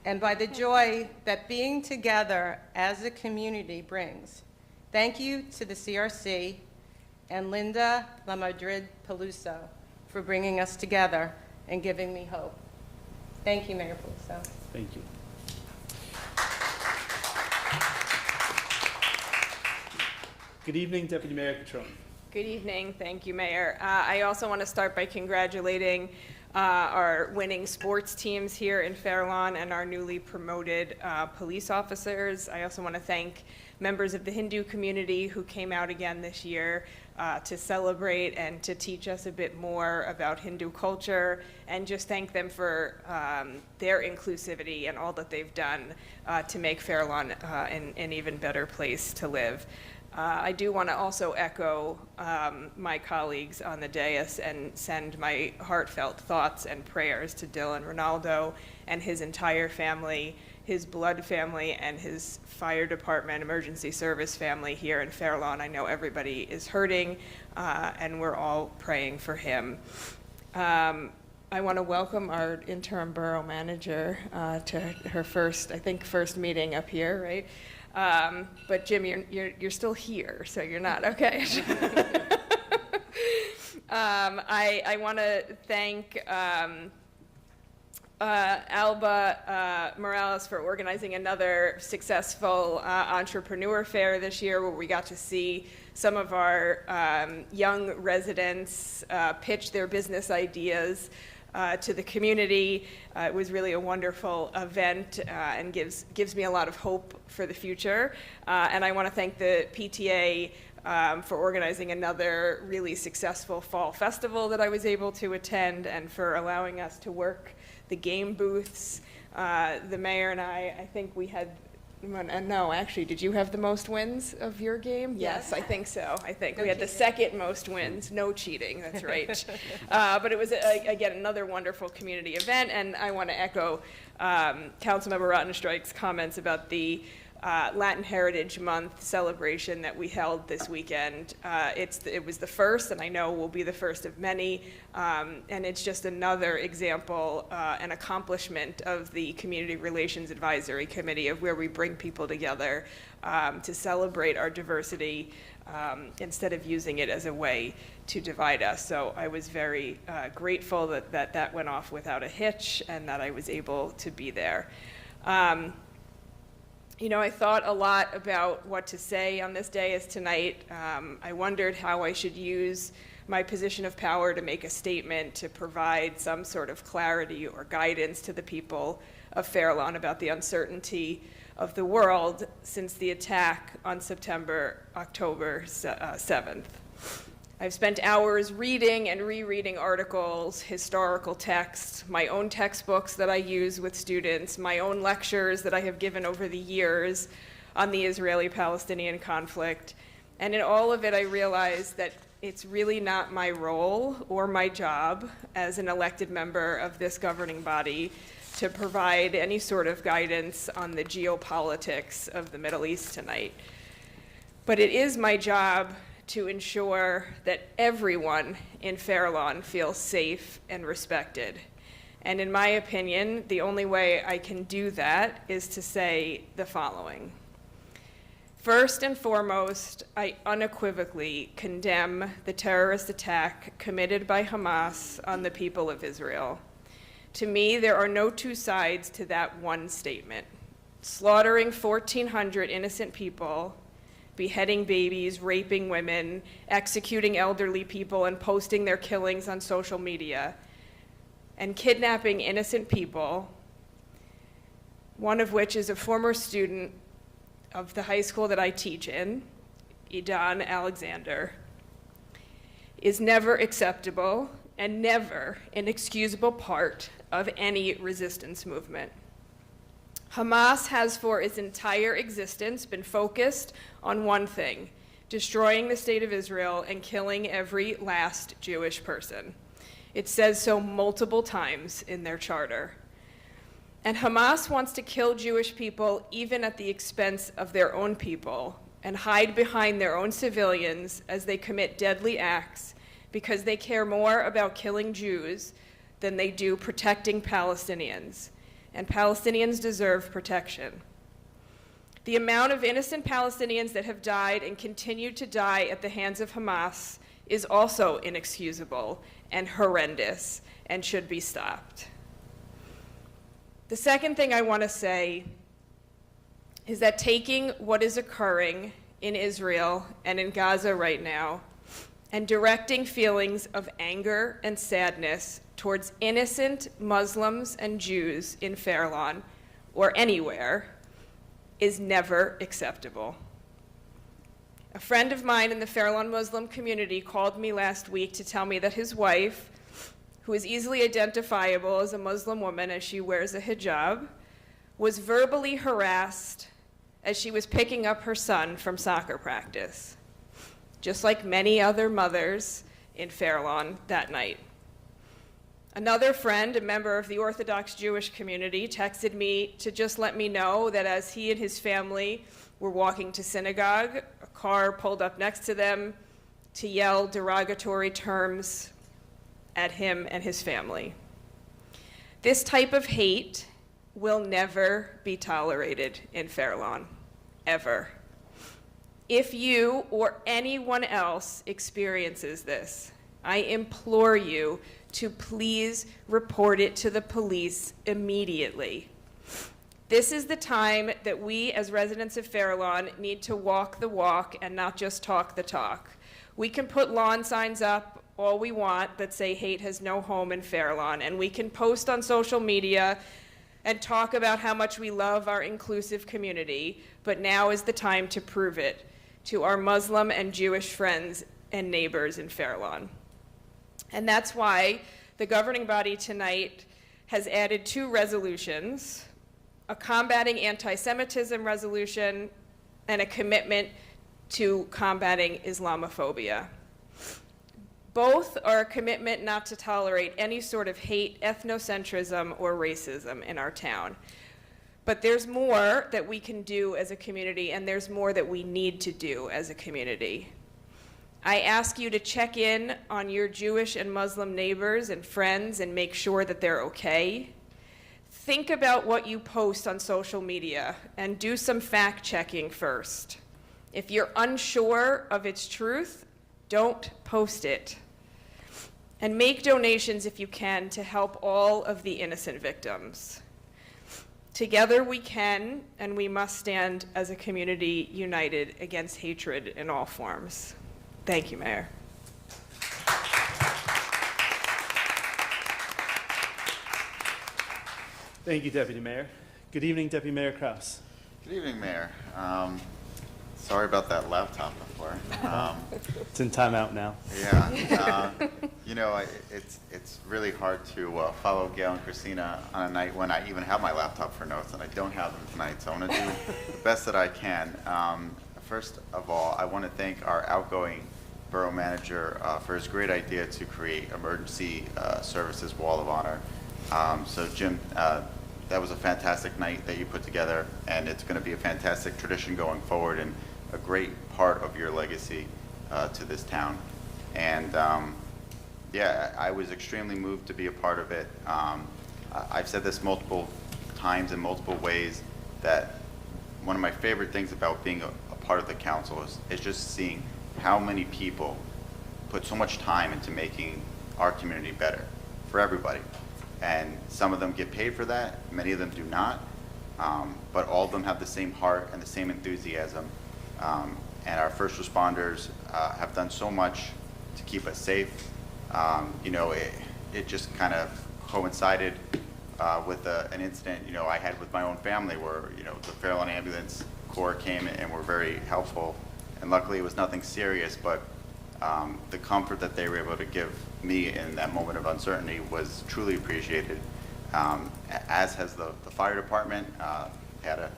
and by the joy that being together as a community brings. Thank you to the CRC and Linda Lamadrid Peluso for bringing us together and giving me hope. Thank you, Mayor Peluso. Thank you. Good evening, Deputy Mayor Catrone. Good evening. Thank you, Mayor. I also want to start by congratulating our winning sports teams here in Fair Lawn and our newly promoted police officers. I also want to thank members of the Hindu community who came out again this year to celebrate and to teach us a bit more about Hindu culture, and just thank them for their inclusivity and all that they've done to make Fair Lawn an even better place to live. I do want to also echo my colleagues on the dais and send my heartfelt thoughts and prayers to Dylan Ronaldo and his entire family, his blood family, and his fire department emergency service family here in Fair Lawn. I know everybody is hurting, and we're all praying for him. I want to welcome our interim borough manager to her first meeting up here, right? But Jim, you're still here, so you're not okay. I want to thank Alba Morales for organizing another successful entrepreneur fair this year, where we got to see some of our young residents pitch their business ideas to the community. It was really a wonderful event and gives me a lot of hope for the future. And I want to thank the PTA for organizing another really successful fall festival that I was able to attend, and for allowing us to work the game booths. The mayor and I think we had, no, actually, did you have the most wins of your game? Yes, I think so. We had the second most wins. No cheating, that's right. But it was, again, another wonderful community event, and I want to echo Councilmember Rottenstreik's comments about the Latin Heritage Month celebration that we held this weekend. It was the first, and I know will be the first of many, and it's just another example and accomplishment of the Community Relations Advisory Committee, of where we bring people together to celebrate our diversity instead of using it as a way to divide us. So I was very grateful that went off without a hitch and that I was able to be there. You know, I thought a lot about what to say on this day as tonight. I wondered how I should use my position of power to make a statement to provide some sort of clarity or guidance to the people of Fair Lawn about the uncertainty of the world since the attack on October 7th. I've spent hours reading and rereading articles, historical texts, my own textbooks that I use with students, my own lectures that I have given over the years on the Israeli-Palestinian conflict. And in all of it, I realized that it's really not my role or my job as an elected member of this governing body to provide any sort of guidance on the geopolitics of the Middle East tonight. But it is my job to ensure that everyone in Fair Lawn feels safe and respected. And in my opinion, the only way I can do that is to say the following. First and foremost, I unequivocally condemn the terrorist attack committed by Hamas on the people of Israel. To me, there are no two sides to that one statement. Slaughtering 1,400 innocent people, beheading babies, raping women, executing elderly people, and posting their killings on social media, and kidnapping innocent people, one of which is a former student of the high school that I teach in, Idan Alexander, is never acceptable and never an excusable part of any resistance movement. Hamas has for its entire existence been focused on one thing: destroying the state of Israel and killing every last Jewish person. It says so multiple times in their charter. And Hamas wants to kill Jewish people even at the expense of their own people and hide behind their own civilians as they commit deadly acts because they care more about killing Jews than they do protecting Palestinians. And Palestinians deserve protection. The amount of innocent Palestinians that have died and continue to die at the hands of Hamas is also inexcusable and horrendous and should be stopped. The second thing I want to say is that taking what is occurring in Israel and in Gaza right now and directing feelings of anger and sadness towards innocent Muslims and Jews in Fair Lawn or anywhere is never acceptable. A friend of mine in the Fair Lawn Muslim community called me last week to tell me that his wife, who is easily identifiable as a Muslim woman as she wears a hijab, was verbally harassed as she was picking up her son from soccer practice, just like many other mothers in Fair Lawn that night. Another friend, a member of the Orthodox Jewish community, texted me to just let me know that as he and his family were walking to synagogue, a car pulled up next to them to yell derogatory terms at him and his family. This type of hate will never be tolerated in Fair Lawn, ever. If you or anyone else experiences this, I implore you to please report it to the police immediately. This is the time that we as residents of Fair Lawn need to walk the walk and not just talk the talk. We can put lawn signs up all we want that say hate has no home in Fair Lawn, and we can post on social media and talk about how much we love our inclusive community, but now is the time to prove it to our Muslim and Jewish friends and neighbors in Fair Lawn. And that's why the governing body tonight has added 2 resolutions, a combating anti-Semitism resolution and a commitment to combating Islamophobia. Both are a commitment not to tolerate any sort of hate, ethnocentrism, or racism in our town. But there's more that we can do as a community, and there's more that we need to do as a community. I ask you to check in on your Jewish and Muslim neighbors and friends and make sure that they're okay. Think about what you post on social media and do some fact checking first. If you're unsure of its truth, don't post it. And make donations if you can to help all of the innocent victims. Together we can, and we must stand as a community united against hatred in all forms. Thank you, Mayor. Thank you, Deputy Mayor. Good evening, Deputy Mayor Kraus. Good evening, Mayor. Sorry about that laptop before. It's in timeout now. Yeah. You know, it's really hard to follow Gail and Christina on a night when I even have my laptop for notes, and I don't have them tonight, so I'm going to do the best that I can. First of all, I want to thank our outgoing borough manager for his great idea to create Emergency Services Wall of Honor. So Jim, that was a fantastic night that you put together, and it's going to be a fantastic tradition going forward and a great part of your legacy to this town. And yeah, I was extremely moved to be a part of it. I've said this multiple times in multiple ways that one of my favorite things about being a part of the council is just seeing how many people put so much time into making our community better for everybody. And some of them get paid for that, many of them do not, but all of them have the same heart and the same enthusiasm. And our first responders have done so much to keep us safe. You know, it just kind of coincided with an incident, you know, I had with my own family where, you know, the Fairlawn Ambulance Corps came and were very helpful. And luckily it was nothing serious, but the comfort that they were able to give me in that moment of uncertainty was truly appreciated, as has the fire department. Had to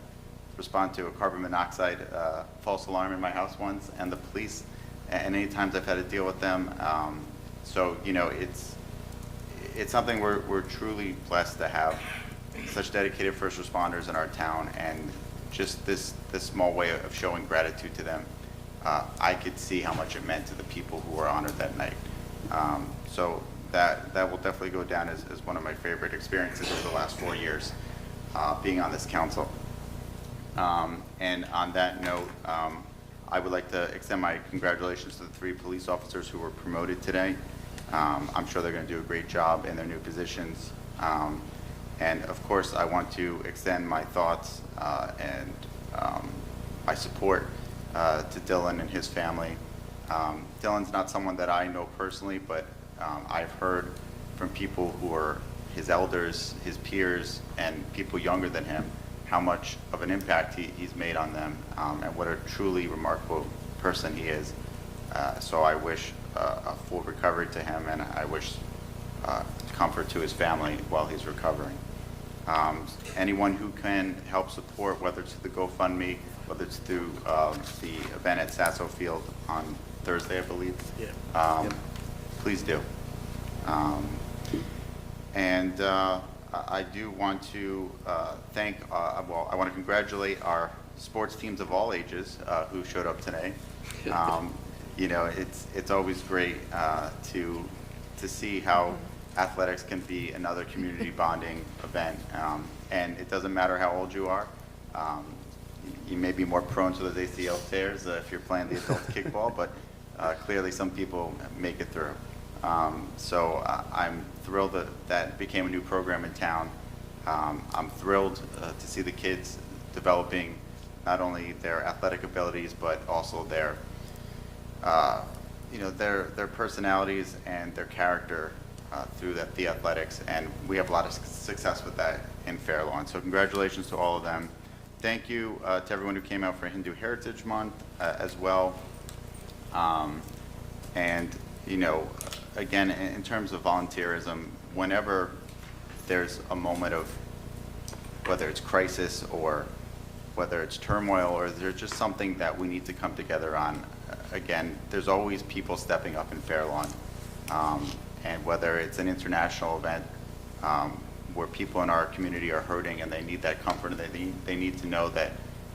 respond to a carbon monoxide false alarm in my house once, and the police, and any times I've had to deal with them. So, you know, it's something we're truly blessed to have such dedicated first responders in our town, and just this small way of showing gratitude to them. I could see how much it meant to the people who were honored that night. So that will definitely go down as one of my favorite experiences over the last 4 years, being on this council. And on that note, I would like to extend my congratulations to the 3 police officers who were promoted today. I'm sure they're going to do a great job in their new positions. And of course, I want to extend my thoughts and my support to Dylan and his family. Dylan's not someone that I know personally, but I've heard from people who are his elders, his peers, and people younger than him, how much of an impact he's made on them, and what a truly remarkable person he is. So I wish a full recovery to him, and I wish comfort to his family while he's recovering. Anyone who can help support, whether it's the GoFundMe, whether it's through the event at Sasso Field on Thursday, I believe. Yeah. Please do. And I do want to thank, well, I want to congratulate our sports teams of all ages who showed up today. You know, it's always great to see how athletics can be another community bonding event. And it doesn't matter how old you are. You may be more prone to those ACL tears if you're playing the adult kickball, but clearly some people make it through. So I'm thrilled that became a new program in town. I'm thrilled to see the kids developing not only their athletic abilities, but also their, you know, their personalities and their character through the athletics. And we have a lot of success with that in Fairlawn. So congratulations to all of them. Thank you to everyone who came out for Hindu Heritage Month as well. And, you know, again, in terms of volunteerism, whenever there's a moment of, whether it's crisis or whether it's turmoil or there's just something that we need to come together on, again, there's always people stepping up in Fairlawn. And whether it's an international event, where people in our community are hurting and they need that comfort, and they need to know that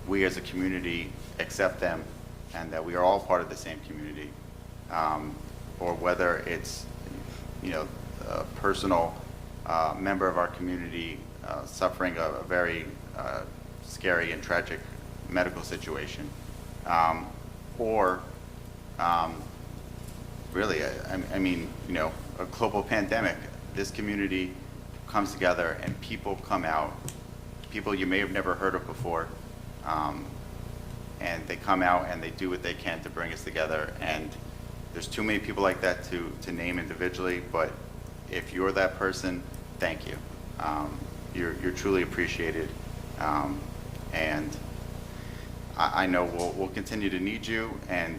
we as a community accept them and that we are all part of the same community. Or whether it's, a personal member of our community suffering a very scary and tragic medical situation, or really, I mean, a global pandemic. This community comes together and people come out, people you may have never heard of before, and they come out and they do what they can to bring us together. And there's too many people like that to name individually, but if you're that person, thank you. You're truly appreciated, and I know we'll continue to need you, and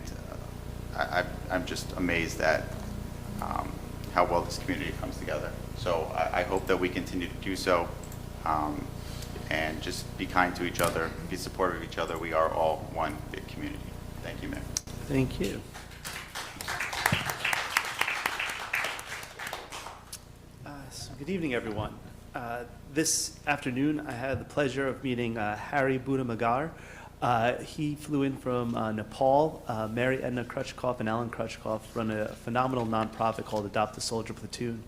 I'm just amazed at how well this community comes together. So I hope that we continue to do so, and just be kind to each other, be supportive of each other. We are all one big community. Thank you, Mayor. Thank you. So good evening, everyone. This afternoon, I had the pleasure of meeting Harry Budamagar. He flew in from Nepal. Mary Edna Krutchkov and Alan Krutchkov run a phenomenal nonprofit called Adopt a Soldier Platoon.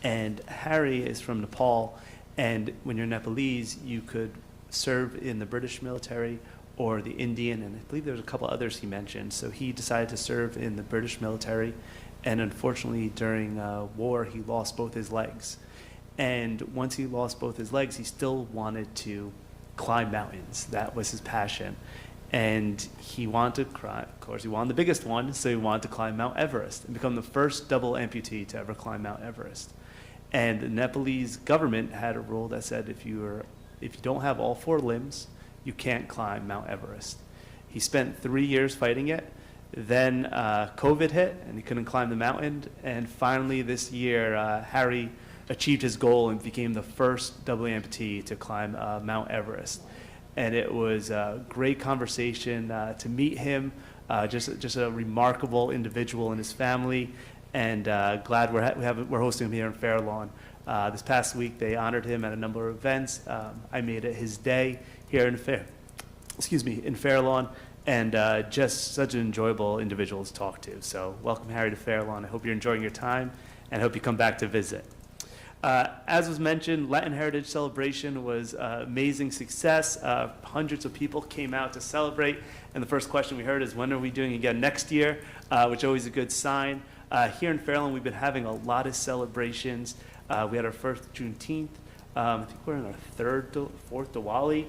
And Harry is from Nepal, and when you're Nepalese, you could serve in the British military or the Indian, and I believe there's a couple others he mentioned. So he decided to serve in the British military, and unfortunately during war, he lost both his legs. And once he lost both his legs, he still wanted to climb mountains. That was his passion. And he wanted to climb, of course, he wanted the biggest one, so he wanted to climb Mount Everest and become the first double amputee to ever climb Mount Everest. And the Nepalese government had a rule that said if you don't have all 4 limbs, you can't climb Mount Everest. He spent 3 years fighting it. Then COVID hit, and he couldn't climb the mountain. And finally this year, Harry achieved his goal and became the first double amputee to climb Mount Everest. And it was a great conversation to meet him, just a remarkable individual and his family, and glad we're hosting him here in Fair Lawn. This past week, they honored him at a number of events. I made it his day here in Fair Lawn, and just such an enjoyable individual to talk to. So welcome, Harry, to Fair Lawn. I hope you're enjoying your time, and I hope you come back to visit. As was mentioned, Latin Heritage Celebration was amazing success. Hundreds of people came out to celebrate, and the first question we heard is, when are we doing it again next year, which is always a good sign. Here in Fair Lawn, we've been having a lot of celebrations. We had our first Juneteenth. I think we're in our fourth Diwali,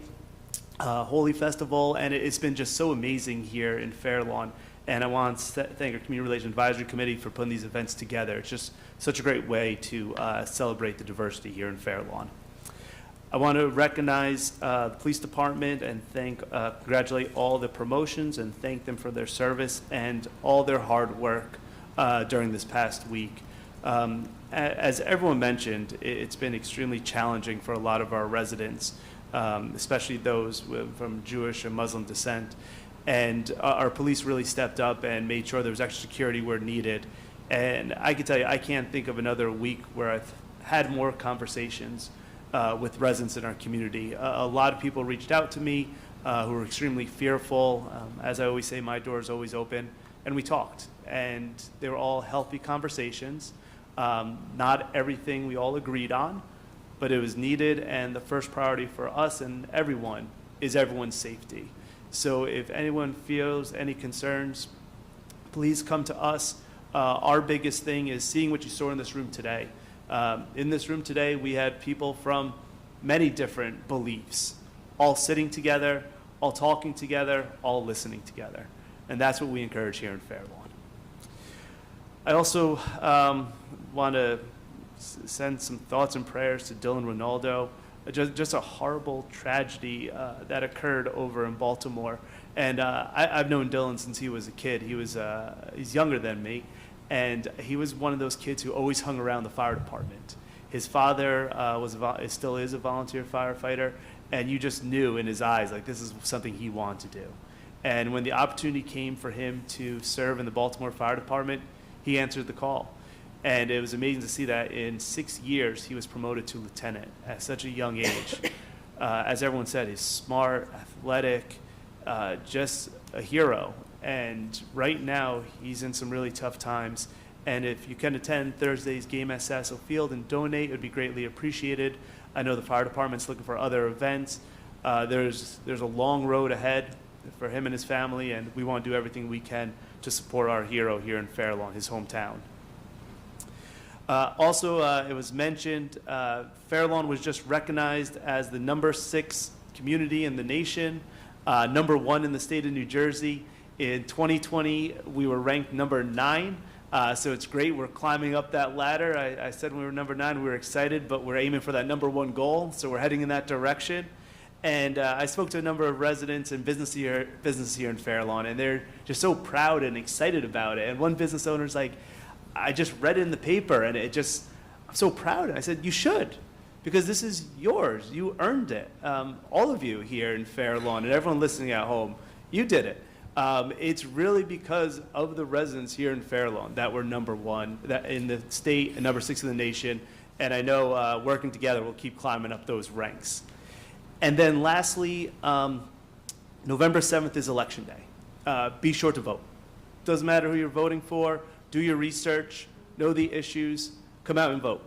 Holy Festival, and it's been just so amazing here in Fair Lawn. And I want to thank our Community Relations Advisory Committee for putting these events together. It's just such a great way to celebrate the diversity here in Fair Lawn. I want to recognize the police department and congratulate all the promotions and thank them for their service and all their hard work during this past week. As everyone mentioned, it's been extremely challenging for a lot of our residents, especially those from Jewish and Muslim descent. And our police really stepped up and made sure there was extra security where needed. And I can tell you, I can't think of another week where I've had more conversations with residents in our community. A lot of people reached out to me who were extremely fearful. As I always say, my door is always open. And we talked. And they were all healthy conversations. Not everything we all agreed on, but it was needed. And the first priority for us and everyone is everyone's safety. So if anyone feels any concerns, please come to us. Our biggest thing is seeing what you saw in this room today. In this room today, we had people from many different beliefs, all sitting together, all talking together, all listening together. And that's what we encourage here in Fair Lawn. I also want to send some thoughts and prayers to Dylan Ronaldo. Just a horrible tragedy that occurred over in Baltimore. And I've known Dylan since he was a kid. He's younger than me. And he was one of those kids who always hung around the fire department. His father still is a volunteer firefighter. And you just knew in his eyes, like, this is something he wanted to do. And when the opportunity came for him to serve in the Baltimore Fire Department, he answered the call. And it was amazing to see that in 6 years, he was promoted to lieutenant at such a young age. As everyone said, he's smart, athletic, just a hero. And right now, he's in some really tough times. And if you can attend Thursday's game at Sasso Field and donate, it would be greatly appreciated. I know the fire department's looking for other events. There's a long road ahead for him and his family, and we want to do everything we can to support our hero here in Fair Lawn, his hometown. Also, it was mentioned, Fair Lawn was just recognized as the #6 community in the nation, #1 in the state of New Jersey. In 2020, we were ranked #9. So it's great. We're climbing up that ladder. I said when we were #9, we were excited, but we're aiming for that #1 goal. So we're heading in that direction. And I spoke to a number of residents and businesses here in Fair Lawn, and they're just so proud and excited about it. And one business owner's like, I just read it in the paper, and I'm so proud. And I said, you should, because this is yours. You earned it. All of you here in Fair Lawn and everyone listening at home, you did it. It's really because of the residents here in Fair Lawn that we're #1 in the state and #6 in the nation. And I know working together, we'll keep climbing up those ranks. And then lastly, November 7th is Election Day. Be sure to vote. Doesn't matter who you're voting for. Do your research. Know the issues. Come out and vote.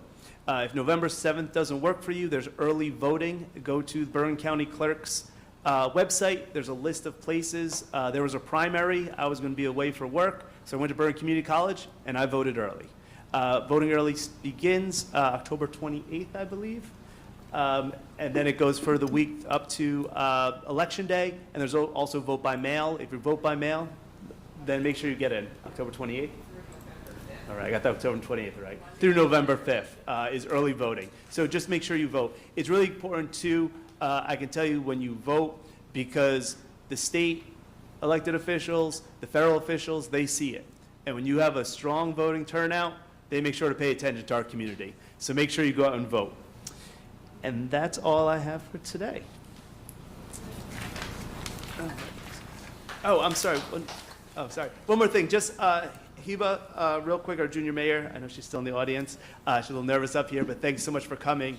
If November 7th doesn't work for you, there's early voting. Go to the Bergen County Clerk's website. There's a list of places. There was a primary. I was going to be away for work, so I went to Bergen Community College, and I voted early. Voting early begins October 28th, I believe. And then it goes for the week up to Election Day, and there's also vote by mail. If you vote by mail, then make sure you get in October 28th. All right, I got that October 28th, right? Through November 5th is early voting. So just make sure you vote. It's really important, too, I can tell you when you vote, because the state elected officials, the federal officials, they see it. And when you have a strong voting turnout, they make sure to pay attention to our community. So make sure you go out and vote. And that's all I have for today. Oh, I'm sorry. Sorry. One more thing. Just Hiba, real quick, our junior mayor. I know she's still in the audience. She's a little nervous up here, but thanks so much for coming.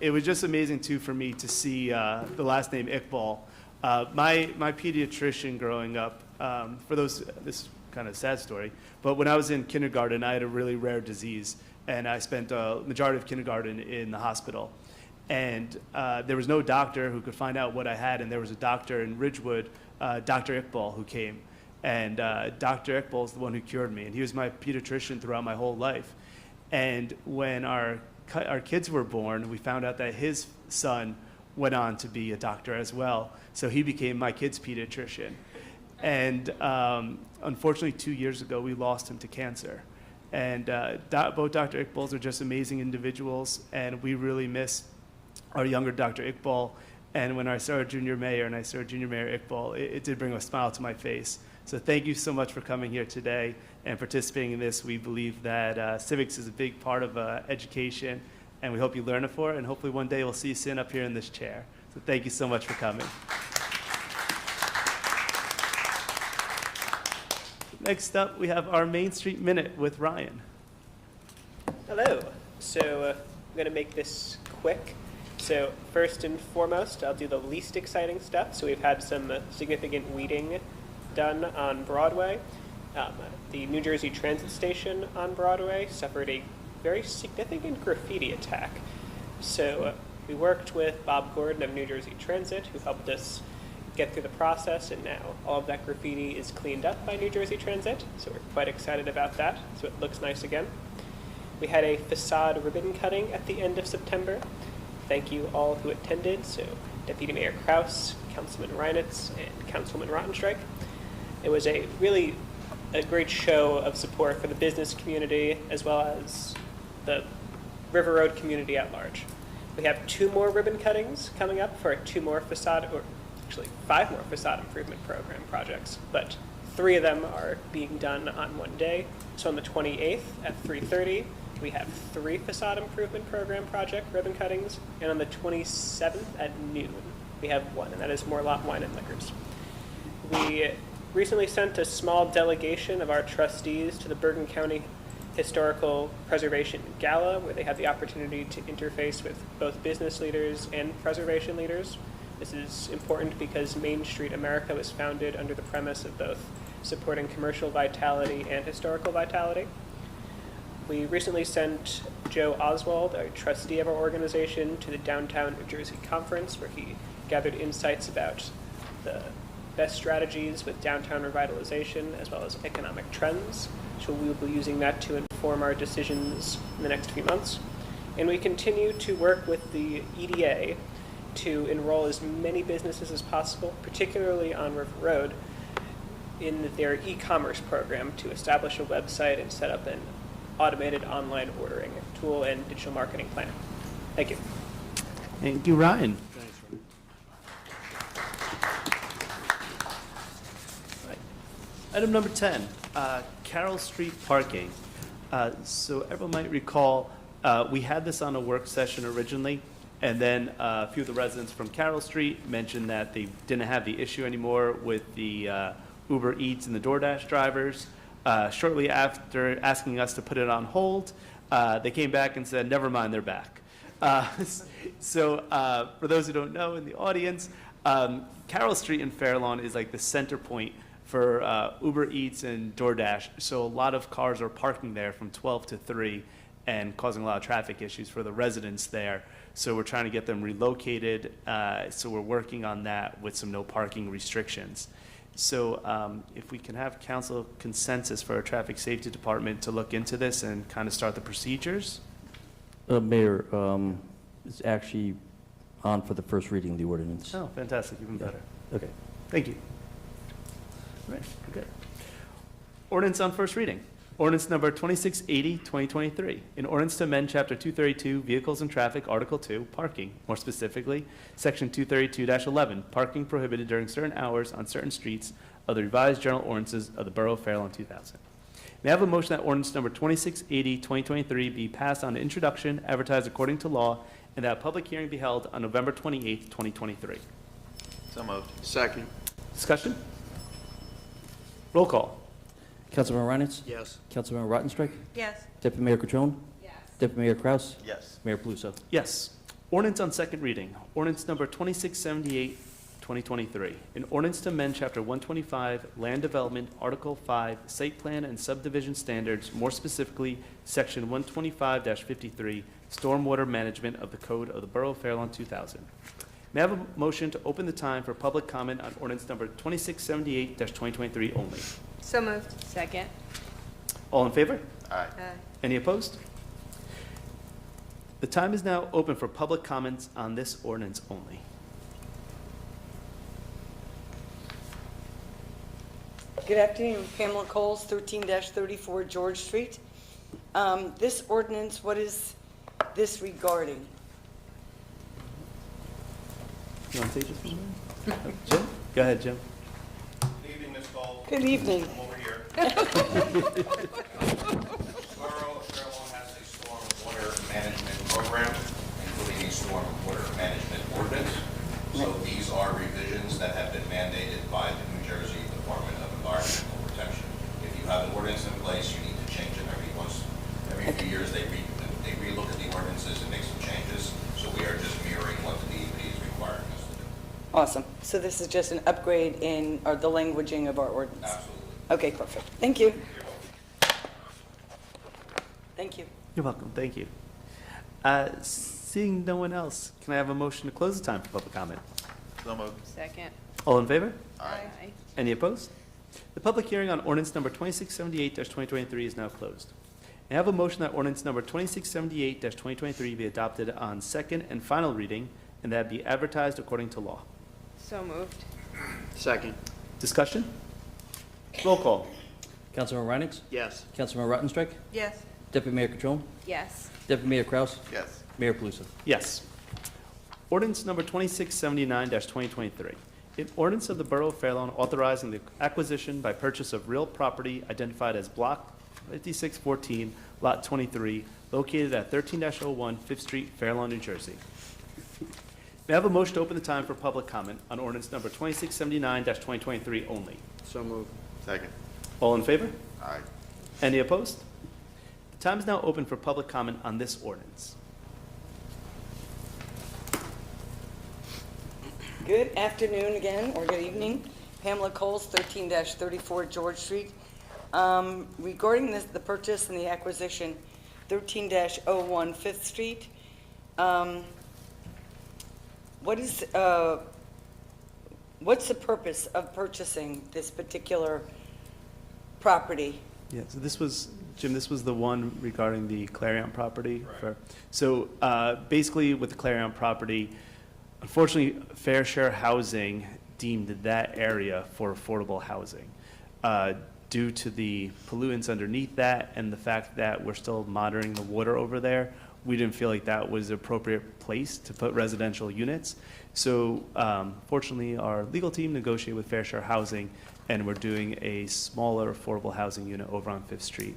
It was just amazing, too, for me to see the last name Iqbal. My pediatrician growing up, for those, this is kind of a sad story, but when I was in kindergarten, I had a really rare disease, and I spent a majority of kindergarten in the hospital. And there was no doctor who could find out what I had, and there was a doctor in Ridgewood, Dr. Iqbal, who came. And Dr. Iqbal is the one who cured me, and he was my pediatrician throughout my whole life. And when our kids were born, we found out that his son went on to be a doctor as well. So he became my kid's pediatrician. And unfortunately, 2 years ago, we lost him to cancer. And both Dr. Iqbals are just amazing individuals, and we really miss our younger Dr. Iqbal. And when I saw our junior mayor, and I saw Junior Mayor Iqbal, it did bring a smile to my face. So thank you so much for coming here today and participating in this. We believe that civics is a big part of education, and we hope you learn it for it, and hopefully one day we'll see you sitting up here in this chair. So thank you so much for coming. Next up, we have our Main Street Minute with Ryan. Hello. So I'm going to make this quick. So first and foremost, I'll do the least exciting stuff. So we've had some significant weeding done on Broadway. The New Jersey Transit Station on Broadway suffered a very significant graffiti attack. So we worked with Bob Gordon of New Jersey Transit, who helped us get through the process, and now all of that graffiti is cleaned up by New Jersey Transit, so we're quite excited about that, so it looks nice again. We had a facade ribbon cutting at the end of September. Thank you all who attended, so Deputy Mayor Kraus, Councilman Reinitz, and Councilwoman Rottenstreich. It was a great show of support for the business community as well as the River Road community at large. We have 2 more ribbon cuttings coming up for 2 more facade, or actually 5 more facade improvement program projects, but 3 of them are being done on one day. So on the 28th at 3:30, we have 3 facade improvement program project ribbon cuttings, and on the 27th at noon, we have 1, and that is Morlot Wine and Liquors. We recently sent a small delegation of our trustees to the Bergen County historical preservation gala, where they have the opportunity to interface with both business leaders and preservation leaders. This is important because Main Street America was founded under the premise of both supporting commercial vitality and historical vitality. We recently sent Joe Oswald, a trustee of our organization, to the Downtown New Jersey Conference, where he gathered insights about the best strategies with downtown revitalization as well as economic trends. So we will be using that to inform our decisions in the next few months. And we continue to work with the EDA to enroll as many businesses as possible, particularly on River Road, in their e-commerce program to establish a website and set up an automated online ordering tool and digital marketing plan. Thank you. Thank you, Ryan. Right. Item number 10, Carroll Street parking. So everyone might recall, we had this on a work session originally, and then a few of the residents from Carroll Street mentioned that they didn't have the issue anymore with the Uber Eats and the DoorDash drivers. Shortly after asking us to put it on hold, they came back and said, never mind, they're back. So for those who don't know in the audience, Carroll Street in Fair Lawn is like the center point for Uber Eats and DoorDash. So a lot of cars are parking there from 12 to 3 and causing a lot of traffic issues for the residents there. So we're trying to get them relocated. So we're working on that with some no parking restrictions. So if we can have council consensus for our traffic safety department to look into this and kind of start the procedures. Mayor, it's actually on for the first reading of the ordinance. Oh, fantastic, even better. Okay. Thank you. All right, good. Ordinance on first reading. Ordinance number 2680, 2023. An ordinance to amend Chapter 232, Vehicles and Traffic, Article 2, Parking. More specifically, Section 232-11, Parking prohibited during certain hours on certain streets of the revised general ordinances of the Borough of Fair Lawn 2000. May I have a motion that ordinance number 2680, 2023 be passed on introduction, advertised according to law, and that a public hearing be held on November 28th, 2023. So moved. Second. Discussion? Roll call. Councilmember Reinitz? Yes. Councilmember Rottenstreich? Yes. Deputy Mayor Catrone? Yes. Deputy Mayor Kraus? Yes. Mayor Paluso? Yes. Ordinance on second reading. Ordinance number 2678, 2023. An ordinance to amend Chapter 125, Land Development, Article 5, Site Plan and Subdivision Standards, more specifically, Section 125-53, Stormwater Management of the Code of the Borough of Fair Lawn 2000. May I have a motion to open the time for public comment on ordinance number 2678-2023 only? So moved. Second. All in favor? Aye. Any opposed? The time is now open for public comments on this ordinance only. Good afternoon, Pamela Coles, 13-34 George Street. This ordinance, what is this regarding? You want to take this one? Jim? Go ahead, Jim. Good evening, Ms. Cole. Good evening. I'm over here. Borough of Fair Lawn has a storm water management program, including a storm water management ordinance. So these are revisions that have been mandated by the New Jersey Department of Environmental Protection. If you have an ordinance in place, you need to change it every few years. They relook at the ordinances and make some changes. So we are just mirroring what the DEP is requiring us to do. Awesome. So this is just an upgrade in the languaging of our ordinance? Absolutely. Okay, perfect. Thank you. Thank you. You're welcome. Thank you. Seeing no one else, can I have a motion to close the time for public comment? So moved. Second. All in favor? Aye. Any opposed? The public hearing on ordinance number 2678-2023 is now closed. May I have a motion that ordinance number 2678-2023 be adopted on second and final reading and that be advertised according to law? So moved. Second. Discussion? Roll call. Councilmember Reinitz? Yes. Councilmember Rottenstreich? Yes. Deputy Mayor Catrone? Yes. Deputy Mayor Kraus? Yes. Mayor Paluso? Yes. Ordinance number 2679-2023. An ordinance of the Borough of Fair Lawn authorizing the acquisition by purchase of real property identified as Block 5614, Lot 23, located at 13-01 Fifth Street, Fair Lawn, New Jersey. May I have a motion to open the time for public comment on ordinance number 2679-2023 only? So moved. Second. All in favor? Aye. Any opposed? The Time is now open for public comment on this ordinance. Good afternoon again, or good evening. Pamela Coles, 13-34 George Street. Regarding the purchase and the acquisition, 13-01 Fifth Street, what's the purpose of purchasing this particular property? Yeah, so this was, Jim, this was the one regarding the Clarion property. So basically with the Clarion property, unfortunately, Fair Share Housing deemed that area for affordable housing. Due to the pollutants underneath that and the fact that we're still monitoring the water over there, we didn't feel like that was the appropriate place to put residential units. So fortunately, our legal team negotiated with Fair Share Housing, and we're doing a smaller affordable housing unit over on Fifth Street.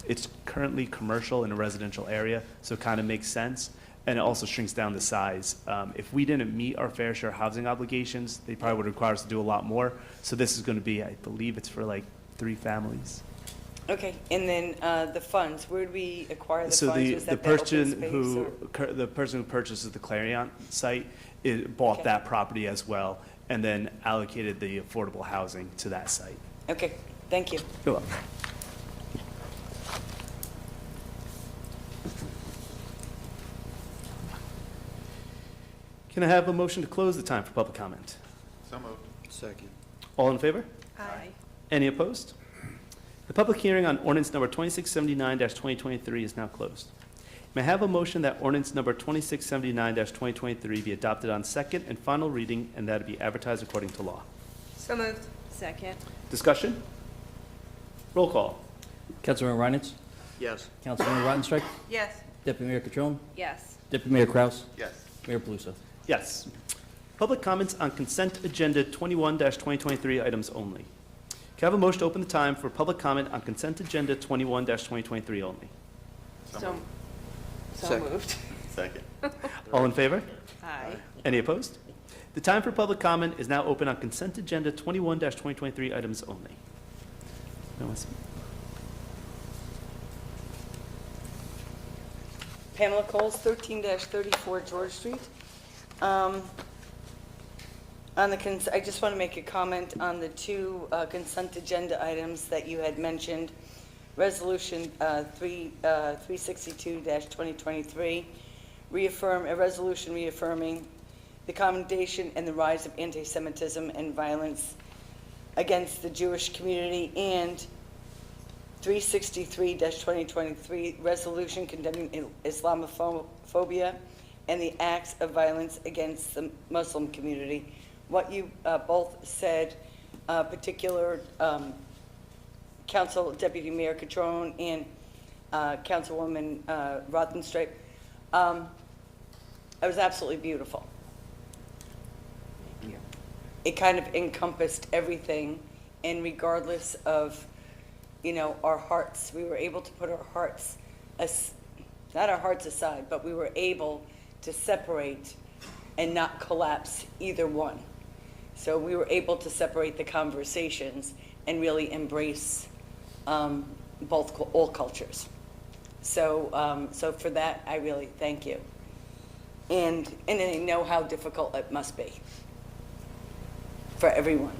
It's currently commercial in a residential area, so it kind of makes sense. And it also shrinks down the size. If we didn't meet our Fair Share Housing obligations, they probably would require us to do a lot more. So this is going to be, I believe it's for like 3 families. Okay, and then the funds, where do we acquire the So funds? the Was that open person space, who or- the person who purchases the Clarion site bought Okay. that property as well, and then allocated the affordable housing to that site. Okay, thank you. You're welcome. Can I have a motion to close the time for public comment? So moved. Second. All in favor? Aye. Any opposed? The public hearing on ordinance number 2679-2023 is now closed. May I have a motion that ordinance number 2679-2023 be adopted on second and final reading and that it be advertised according to law? So moved. Second. Discussion? Roll call. Councilmember Reinitz. Yes. Councilmember Rottenstrike. Yes. Deputy Mayor Catrone. Yes. Deputy Mayor Kraus. Yes. Mayor Paluso. Yes. Public comments on consent agenda 21-2023 items only. Can I have a motion to open the time for public comment on consent agenda 21-2023 only? So Second. moved. Second. All in favor? Aye. Any opposed? The time for public comment is now open on consent agenda 21-2023 items only. No one's- Pamela Coles, 13-34 George Street. I just want to make a comment on the 2 consent agenda items that you had mentioned. Resolution 362-2023, a resolution reaffirming the commendation and the rise of anti-Semitism and violence against the Jewish community, and 363-2023, resolution condemning Islamophobia and the acts of violence against the Muslim community. What you both said, particular Council Deputy Mayor Catrone and Councilwoman Rothenstrike, it was absolutely beautiful. It kind of encompassed everything, and regardless of, our hearts, we were able to put our hearts, not our hearts aside, but we were able to separate and not collapse either one. So we were able to separate the conversations and really embrace all cultures. So for that, I really thank you. And I know how difficult it must be for everyone.